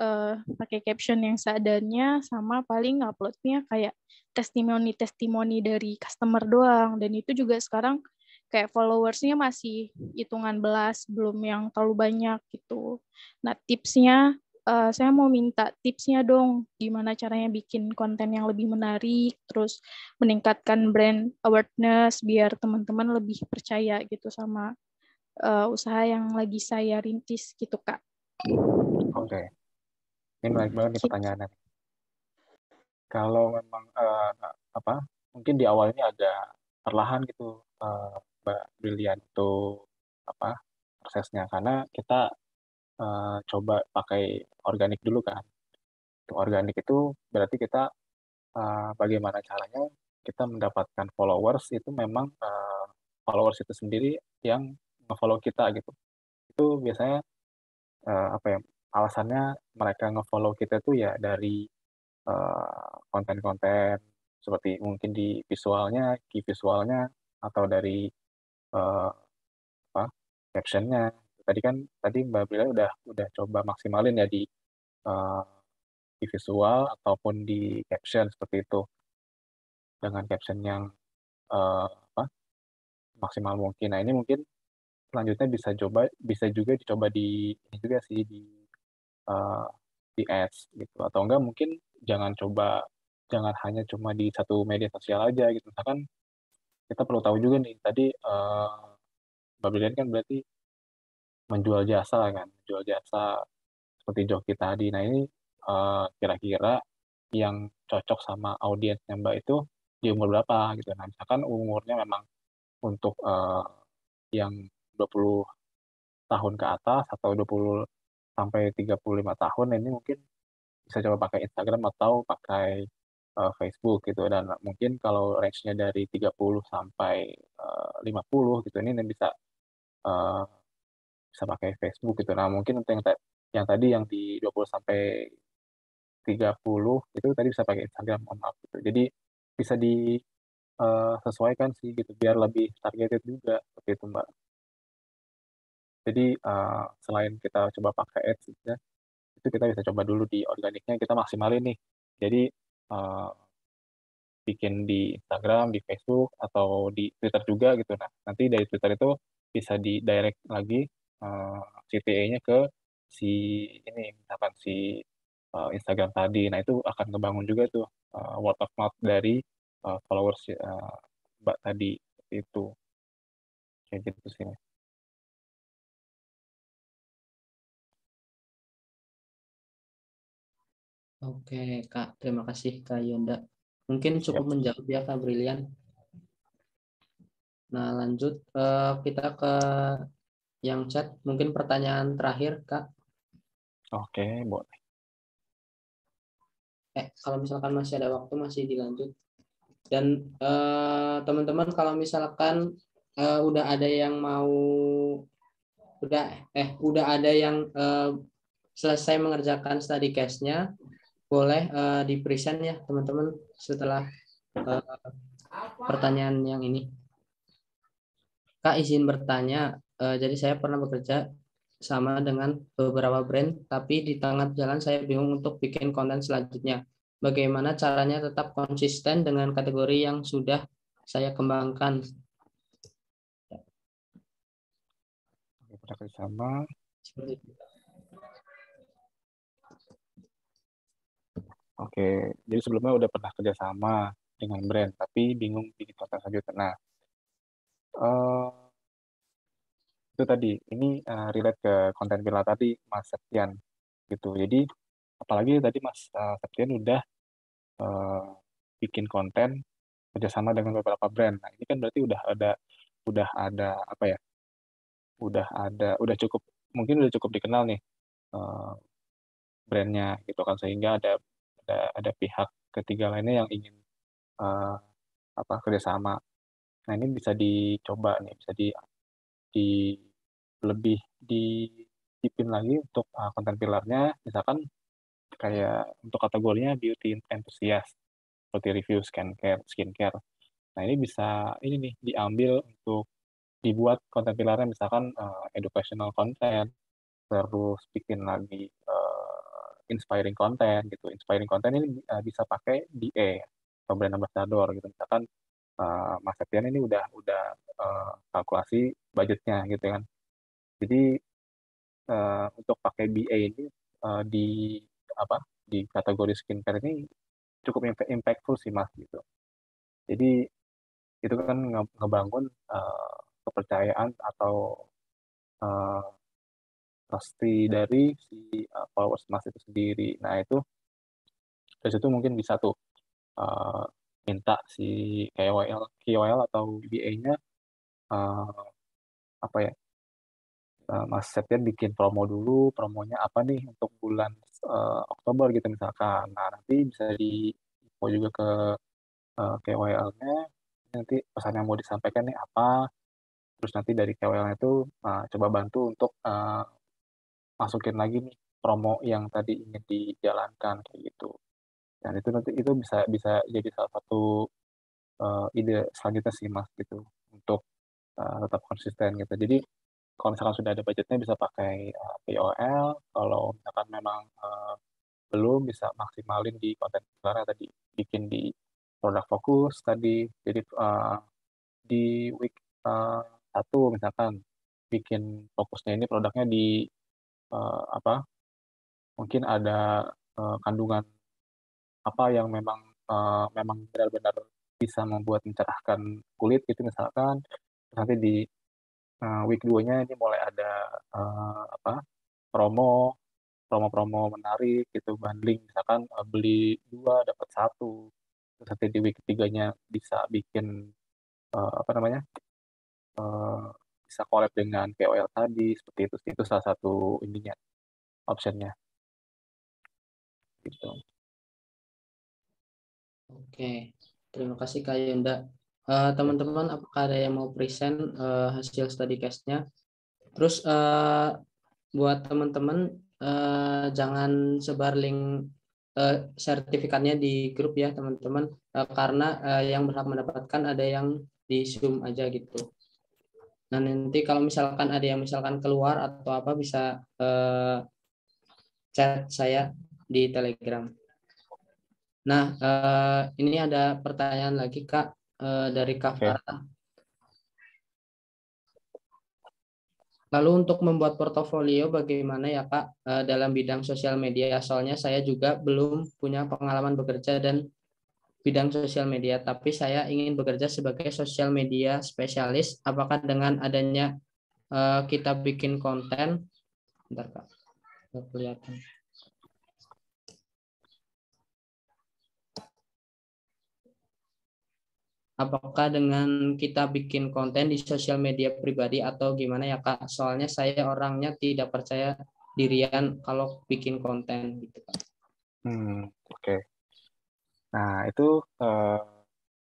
pakai caption yang seadanya, sama paling uploadnya kayak testimoni dari customer doang. Dan itu juga sekarang kayak followersnya masih hitungan belas, belum yang terlalu banyak gitu. Nah, tipsnya, saya mau minta tipsnya dong, gimana caranya bikin konten yang lebih menarik, terus meningkatkan brand awareness biar teman-teman lebih percaya gitu sama usaha yang lagi saya rintis gitu, Kak. Oke. Ini menarik banget nih pertanyaannya. Kalau memang mungkin di awal ini agak perlahan gitu Mbak Brilian itu prosesnya, karena kita coba pakai organik dulu kan. Untuk organik itu berarti kita bagaimana caranya kita mendapatkan followers itu memang followers itu sendiri yang nge-follow kita gitu. Itu biasanya alasannya mereka nge-follow kita tuh ya dari konten-konten seperti mungkin di visualnya, key visualnya, atau dari uh, captionnya. Tadi Mbak Bila udah coba maksimalin ya uh, di visual ataupun di caption seperti itu, dengan caption yang uh, maksimal mungkin. Nah, ini mungkin selanjutnya bisa juga dicoba di ini juga sih uh, di ads gitu, atau enggak mungkin jangan hanya cuma di satu media sosial aja gitu. Misalkan kita perlu tahu juga nih tadi Mbak Brilian kan berarti menjual jasa seperti joki tadi. Nah, ini kira-kira yang cocok sama audiensnya Mbak itu di umur berapa gitu. Nah, misalkan umurnya memang untuk yang 20 tahun ke atas atau 20 sampai 35 tahun, ini mungkin bisa coba pakai Instagram atau pakai Facebook gitu. Dan mungkin kalau range-nya dari 30 sampai 50 gitu, ini uh, bisa pakai Facebook gitu. Nah, mungkin untuk yang tadi yang di 20 sampai 30 itu tadi bisa pakai Instagram, mohon maaf gitu. Jadi bisa disesuaikan sih gitu biar lebih targeted juga seperti itu Mbak. Jadi selain kita coba pakai ads ya, itu kita bisa coba dulu di organiknya, kita maksimalin nih. Jadi bikin di Instagram, di Facebook, atau di Twitter juga gitu. Nah, nanti dari Twitter itu bisa di direct lagi CTA-nya ke si ini, misalkan si Instagram tadi. Nah, itu akan ngebangun juga tuh word of mouth dari followers Mbak tadi. Seperti itu. Kayak gitu sih. Oke, Kak. Terima kasih, Kak Yonda. Mungkin cukup menjawab ya, Kak Brilian. Nah, lanjut kita ke yang chat. Mungkin pertanyaan terakhir, Kak. Oke, boleh. Kalau misalkan masih ada waktu, masih dilanjut. Dan teman-teman kalau misalkan udah ada yang mau udah ada yang selesai mengerjakan study case-nya, boleh di-present ya teman-teman setelah pertanyaan yang ini. Kak, izin bertanya, jadi saya pernah bekerja sama dengan beberapa brand, tapi di tengah jalan saya bingung untuk bikin konten selanjutnya. Bagaimana caranya tetap konsisten dengan kategori yang sudah saya kembangkan? Kita bersama. Seperti itu. Oke, jadi sebelumnya udah pernah kerjasama dengan brand, tapi bingung bikin konten selanjutnya. Nah, eh, itu tadi, ini relate ke konten pilar tadi, Mas Septian, gitu. Jadi, apalagi tadi Mas Septian udah eh, bikin konten kerjasama dengan beberapa brand. Nah, ini kan berarti udah ada apa ya? Udah cukup, mungkin udah cukup dikenal nih eh, brandnya, gitu kan, sehingga ada pihak ketiga lainnya yang ingin eh, apa kerjasama. Nah, ini bisa dicoba nih, bisa di lebih dipin lagi untuk konten pilarnya, misalkan kayak untuk kategorinya beauty enthusiast seperti review skincare. Nah, ini bisa ini nih diambil untuk dibuat konten pilarnya, misalkan educational content, terus bikin lagi inspiring content gitu. Inspiring content ini bisa pakai DA atau brand ambassador gitu. Misalkan Mas Septian ini udah kalkulasi budgetnya gitu kan. Jadi untuk pakai BA ini di apa di kategori skincare ini cukup impactful sih Mas gitu. Jadi itu kan ngebangun kepercayaan atau uh, pasti dari si followers Mas itu sendiri. Nah, itu dari situ mungkin bisa tuh uh, minta si KOL atau BA-nya apa ya, Mas Septian bikin promo dulu, promonya apa nih untuk bulan Oktober gitu misalkan. Nah, nanti bisa di info juga ke KOL-nya, nanti pesan yang mau disampaikan nih apa, terus nanti dari KOL-nya itu coba bantu untuk masukin lagi nih promo yang tadi ingin dijalankan kayak gitu. Dan itu nanti itu bisa bisa jadi salah satu ide selanjutnya sih Mas gitu untuk tetap konsisten gitu. Jadi kalau misalkan sudah ada budgetnya bisa pakai POL, kalau misalkan memang belum bisa maksimalin di konten karena tadi bikin di produk fokus tadi. Jadi di week uh, 1 misalkan bikin fokusnya ini produknya di apa mungkin ada kandungan apa yang memang benar-benar bisa membuat mencerahkan kulit gitu misalkan. Terus nanti di week 2-nya ini mulai ada apa promo promo-promo menarik gitu, bundling misalkan beli 2 dapat satu. Terus nanti di week ketiganya bisa bikin apa namanya eh, bisa collab dengan KOL tadi seperti itu sih. Itu salah satu ininya optionnya gitu. Oke, terima kasih Kak Yunda. Teman-teman, apakah ada yang mau present hasil study case-nya? Terus buat teman-teman jangan sebar link sertifikatnya di grup ya teman-teman, karena yang berhak mendapatkan ada yang di Zoom aja gitu. Nah, nanti kalau misalkan ada yang misalkan keluar atau apa bisa chat saya di Telegram. Nah, ini ada pertanyaan lagi Kak dari Kak Oke. Farah. Lalu untuk membuat portofolio bagaimana ya Kak dalam bidang sosial media? Soalnya saya juga belum punya pengalaman bekerja dan bidang sosial media, tapi saya ingin bekerja sebagai sosial media spesialis. Apakah dengan adanya kita bikin konten, bentar Kak, nggak kelihatan. Apakah dengan kita bikin konten di sosial media pribadi atau gimana ya Kak? Soalnya saya orangnya tidak percaya dirian kalau bikin konten gitu Kak. Oke. Nah, itu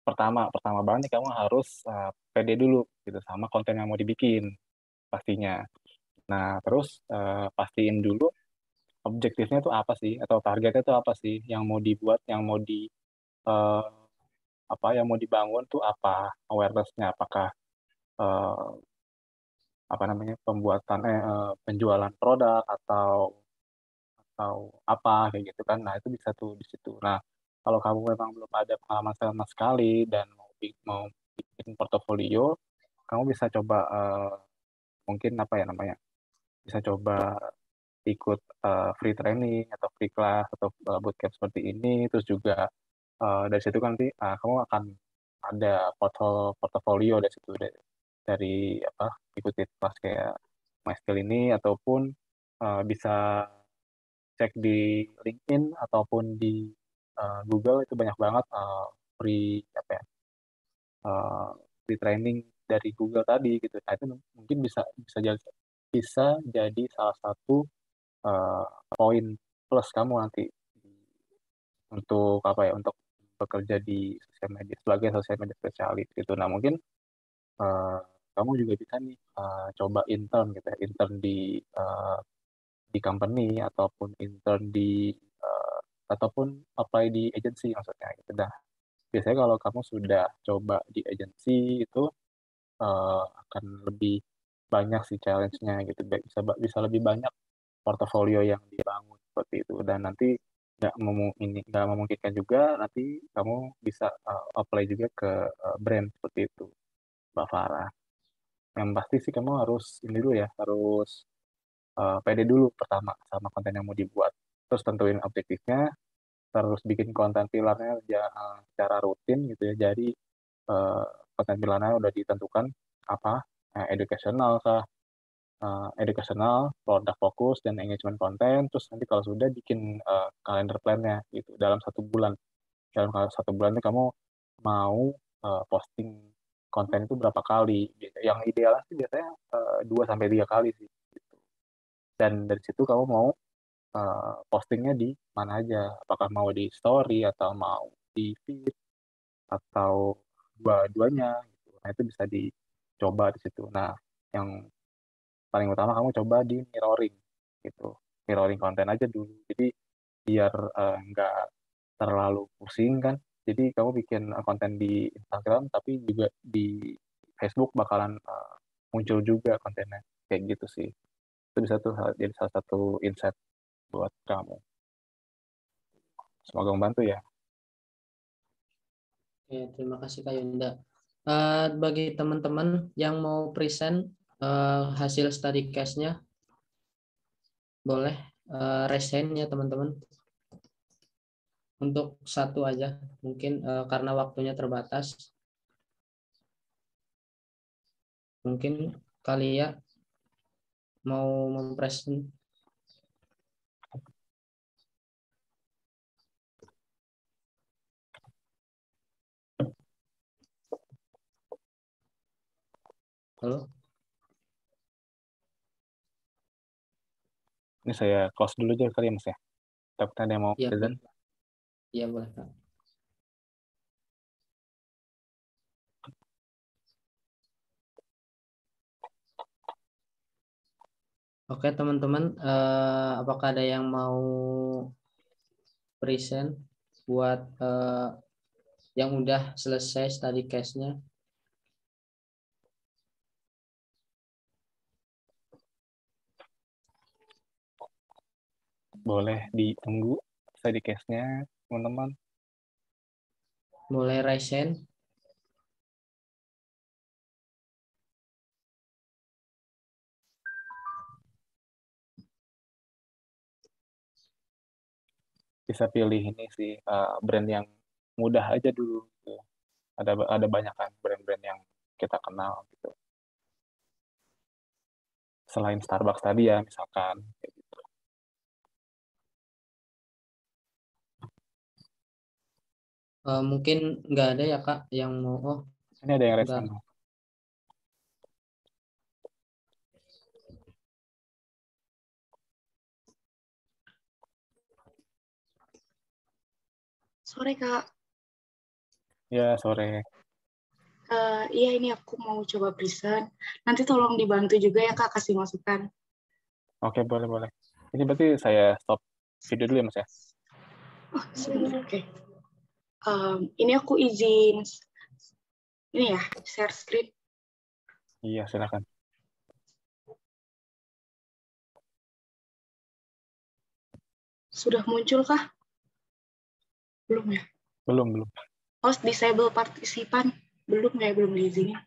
pertama banget nih kamu harus pede dulu gitu sama konten yang mau dibikin pastinya. Nah, terus pastiin dulu objektifnya tuh apa sih, atau targetnya tuh apa sih yang mau dibuat, yang mau eh, yang mau dibangun tuh apa, awareness-nya, apakah eh, penjualan produk atau apa kayak gitu kan. Nah, itu bisa tuh di situ. Nah, kalau kamu memang belum ada pengalaman sama sekali dan mau bikin portofolio, kamu bisa coba mungkin bisa coba ikut free training atau free class atau bootcamp seperti ini. Terus juga dari situ kan nanti kamu akan ada portofolio dari situ, dari ikuti kelas kayak MySkill ini, ataupun bisa cek di LinkedIn ataupun di Google. Itu banyak banget free uh, free training dari Google tadi gitu. Nah, itu mungkin bisa jadi salah satu uh, poin plus kamu nanti untuk bekerja di sosial media sebagai sosial media spesialis gitu. Nah, mungkin uh, kamu juga bisa nih coba intern gitu ya, intern di company, ataupun intern uh, ataupun apply di agency maksudnya gitu. Nah, biasanya kalau kamu sudah coba di agency itu akan lebih banyak sih challenge-nya gitu. Bisa lebih banyak portofolio yang dibangun seperti itu. Dan nanti nggak memungkinkan juga nanti kamu bisa apply juga ke brand seperti itu, Mbak Farah. Yang pasti sih kamu harus ini dulu ya, harus pede dulu pertama sama konten yang mau dibuat. Terus tentuin objektifnya, terus bikin konten pilarnya secara rutin gitu ya. Jadi eh, konten pilarnya udah ditentukan apa, educational kah, product fokus, dan engagement konten. Terus nanti kalau sudah bikin kalender plan-nya gitu dalam 1 bulan. Dalam satu bulan itu kamu mau posting konten itu berapa kali? Yang ideal sih biasanya 2 sampai 3 kali sih. Gitu. Dan dari situ kamu mau postingnya di mana aja? Apakah mau di story atau mau di feed atau dua-duanya gitu. Nah, itu bisa dicoba di situ. Nah, yang paling utama kamu coba di mirroring gitu. Mirroring konten aja dulu. Jadi biar nggak terlalu pusing kan. Jadi kamu bikin konten di Instagram tapi juga di Facebook bakalan muncul juga kontennya. Kayak gitu sih. Itu bisa tuh jadi salah satu insight buat kamu. Semoga membantu ya. Oke, terima kasih Kak Yunda. Bagi teman-teman yang mau present hasil study case-nya, boleh raise hand ya teman-teman. Untuk satu aja, mungkin karena waktunya terbatas. Mungkin kali ya mau mempresent. Halo? Ini saya close dulu aja kali ya Mas ya. Tapi ada yang mau Iya, present? iya boleh Kak. Oke teman-teman, apakah ada yang mau present buat yang udah selesai study case-nya? Boleh ditunggu study case-nya, teman-teman. Boleh raise hand. Bisa pilih ini sih brand yang mudah aja dulu gitu. Ada banyak kan brand-brand yang kita kenal gitu. Selain Starbucks tadi ya misalkan kayak gitu. Mungkin nggak ada ya Kak yang mau. Oh, Ini ada yang udah. resen. Sore, Kak. Ya, sore. Iya, ini aku mau coba present. Nanti tolong dibantu juga ya, Kak, kasih masukan. Oke, boleh. Ini berarti saya stop video dulu ya, Mas ya? Oh, sebentar. Oke. Ini aku izin ini ya, share screen. Iya, silakan. Sudah muncul kah? Belum ya? Belum. Host disable partisipan. Belum ya, belum diizinin.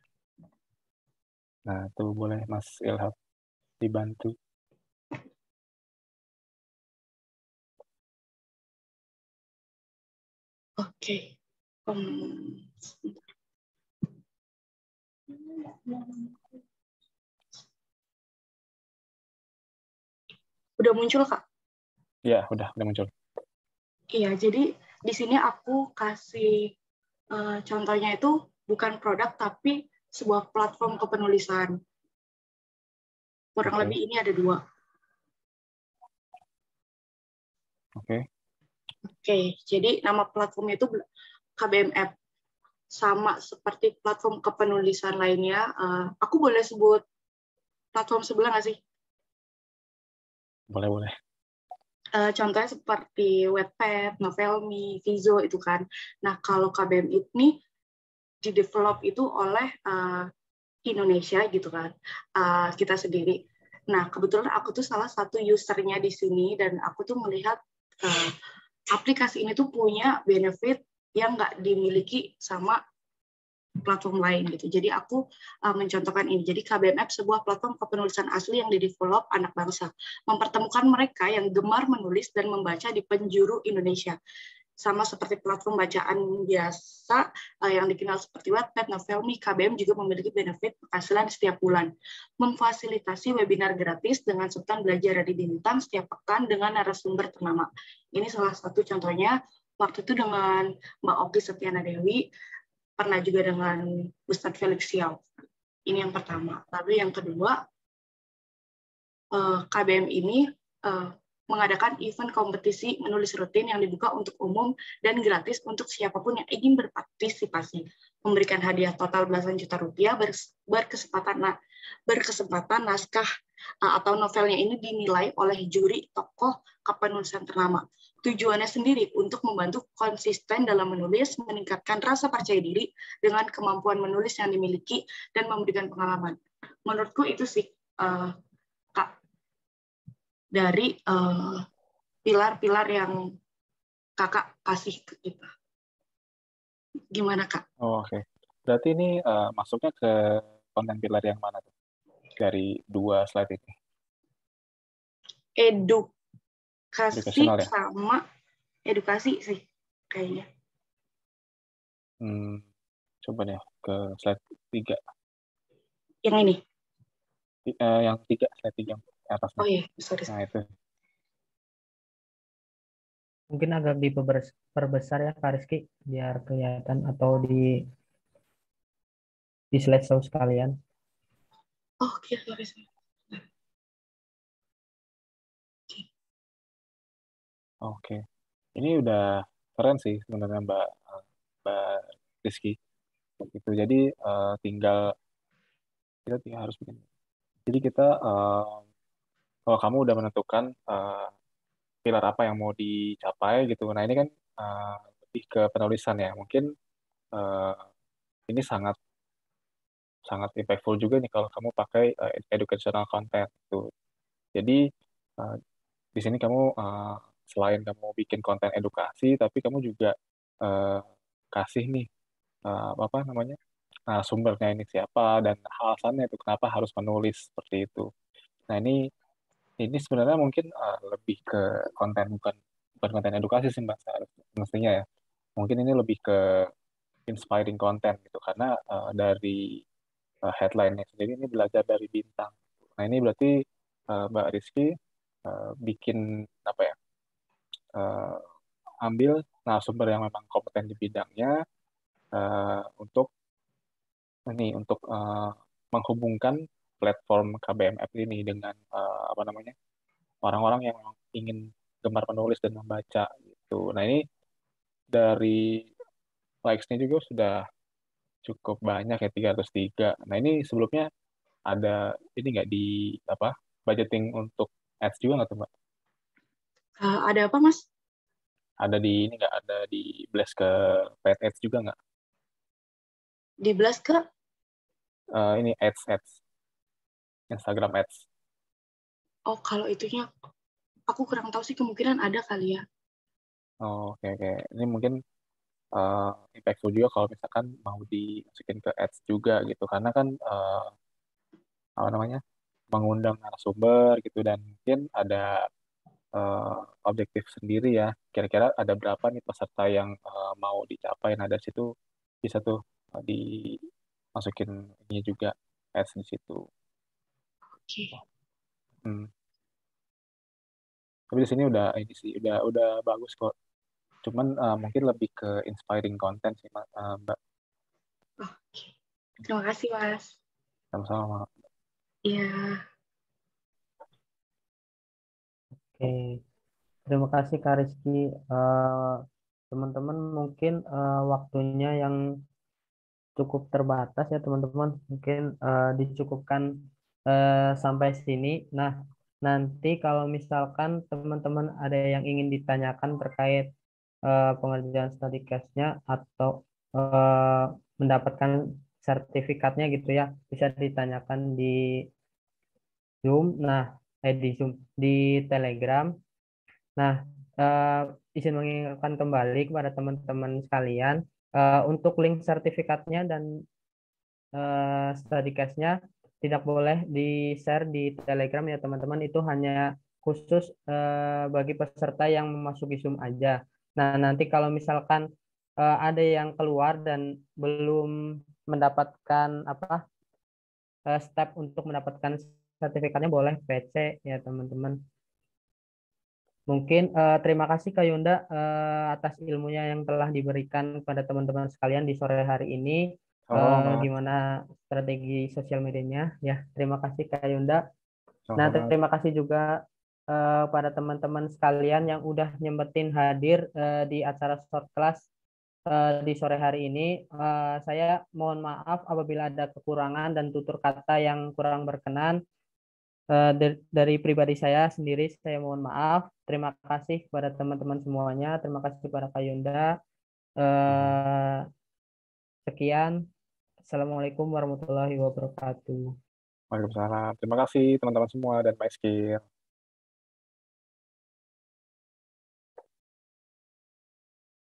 Nah, itu boleh Mas Ilham dibantu. Oke. Sebentar. Udah muncul, Kak? Iya, udah muncul. Iya, jadi di sini aku kasih contohnya itu bukan produk, tapi sebuah platform kepenulisan. Kurang Oke. lebih ini ada 2. Oke. Oke, jadi nama platformnya itu KBM App. Sama seperti platform kepenulisan lainnya. Aku boleh sebut platform sebelah nggak sih? Boleh. Contohnya seperti Wattpad, Novelmy, Vizo itu kan. Nah, kalau KBM ini didevelop itu oleh Indonesia gitu kan, kita sendiri. Nah, kebetulan aku tuh salah satu usernya di sini dan aku tuh melihat aplikasi ini tuh punya benefit yang nggak dimiliki sama platform lain gitu. Jadi aku mencontohkan ini. Jadi KBM App sebuah platform kepenulisan asli yang didevelop anak bangsa, mempertemukan mereka yang gemar menulis dan membaca di penjuru Indonesia. Sama seperti platform bacaan biasa yang dikenal seperti Wattpad, Novelmy, KBM juga memiliki benefit penghasilan setiap bulan. Memfasilitasi webinar gratis dengan sultan belajar dari bintang setiap pekan dengan narasumber ternama. Ini salah satu contohnya. Waktu itu dengan Mbak Oki Setiana Dewi, pernah juga dengan Ustadz Felix Siau. Ini yang pertama. Lalu yang kedua, KBM ini mengadakan event kompetisi menulis rutin yang dibuka untuk umum dan gratis untuk siapapun yang ingin berpartisipasi. Memberikan hadiah total belasan juta rupiah, berkesempatan naskah atau novelnya ini dinilai oleh juri tokoh kepenulisan ternama. Tujuannya sendiri untuk membantu konsisten dalam menulis, meningkatkan rasa percaya diri dengan kemampuan menulis yang dimiliki, dan memberikan pengalaman. Menurutku itu sih, Kak, dari pilar-pilar yang Kakak kasih ke kita. Gimana, Kak? Oh, oke. Berarti ini masuknya ke konten pilar yang mana tuh? Dari 2 slide ini. Edukasi Educational ya? sama edukasi sih kayaknya. Coba deh ke slide 3. Yang ini? Yang 3, slide 3 yang atasnya. Oh iya, sorry. Nah, itu. Mungkin agak diperbesar ya Kak Rizky biar kelihatan, atau di slide show sekalian. Oh, oke, sorry. Oke. Ini udah keren sih sebenarnya Mbak Rizky. Gitu. Jadi tinggal kita harus begini. Jadi kita kalau kamu udah menentukan pilar apa yang mau dicapai gitu. Nah, ini kan lebih ke penulisan ya. Mungkin ini sangat sangat impactful juga nih kalau kamu pakai educational content gitu. Jadi di sini kamu selain kamu bikin konten edukasi, tapi kamu juga uh, kasih nih apa namanya sumbernya ini siapa dan alasannya itu kenapa harus menulis seperti itu. Nah, ini sebenarnya mungkin lebih ke konten bukan bukan konten edukasi sih Mbak mestinya ya. Mungkin ini lebih ke inspiring content gitu karena dari headline-nya sendiri ini belajar dari bintang. Nah, ini berarti Mbak Rizky bikin apa ya? uh, ambil narasumber yang memang kompeten di bidangnya untuk menghubungkan platform KBM App ini dengan apa namanya orang-orang yang memang ingin gemar menulis dan membaca gitu. Nah, ini dari likes-nya juga sudah cukup banyak ya 303. Nah, ini sebelumnya ada ini nggak di apa budgeting untuk ads juga nggak tuh Mbak? Ada apa, Mas? Ada di ini nggak? Ada di blast ke paid ads juga nggak? Di Blast ke? Ini ads, Instagram ads. Oh, kalau itunya aku kurang tahu sih, kemungkinan ada kali ya. Oh, oke. Ini mungkin impactful juga kalau misalkan mau dimasukin ke ads juga gitu, karena kan apa namanya, mengundang narasumber gitu, dan mungkin ada eh, objektif sendiri ya. Kira-kira ada berapa nih peserta yang mau dicapai. Nah, dari situ bisa tuh dimasukin ini juga ads di situ. Oke. Hmm. Tapi di sini udah ini sih, udah bagus kok. Cuman mungkin lebih ke inspiring content sih, Mbak. Oke. Terima kasih, Mas. Sama-sama. Iya. Oke, terima kasih Kak Rizky. Teman-teman mungkin waktunya yang cukup terbatas ya teman-teman. Mungkin dicukupkan sampai sini. Nah, nanti kalau misalkan teman-teman ada yang ingin ditanyakan terkait pengerjaan study case-nya atau eh, mendapatkan sertifikatnya gitu ya, bisa ditanyakan di Zoom. Nah, di Zoom, di Telegram. Nah, izin mengingatkan kembali kepada teman-teman sekalian untuk link sertifikatnya dan study case-nya tidak boleh di-share di Telegram ya teman-teman. Itu hanya khusus bagi peserta yang memasuki Zoom aja. Nah, nanti kalau misalkan ada yang keluar dan belum mendapatkan step untuk mendapatkan sertifikatnya, boleh PC ya teman-teman. Mungkin terima kasih Kak Yunda atas ilmunya yang telah diberikan kepada teman-teman sekalian di sore hari ini. Sama-sama, Mas. Gimana strategi sosial medianya? Ya, terima kasih Kak Yunda. Nah, Sama-sama. terima kasih juga pada teman-teman sekalian yang udah nyempetin hadir di acara short class di sore hari ini. Saya mohon maaf apabila ada kekurangan dan tutur kata yang kurang berkenan. Dari pribadi saya sendiri, saya mohon maaf. Terima kasih kepada teman-teman semuanya. Terima kasih kepada Kak Yunda. Eh, Sekian. Assalamualaikum warahmatullahi wabarakatuh. Waalaikumsalam. Terima kasih teman-teman semua dan Pak Eskil.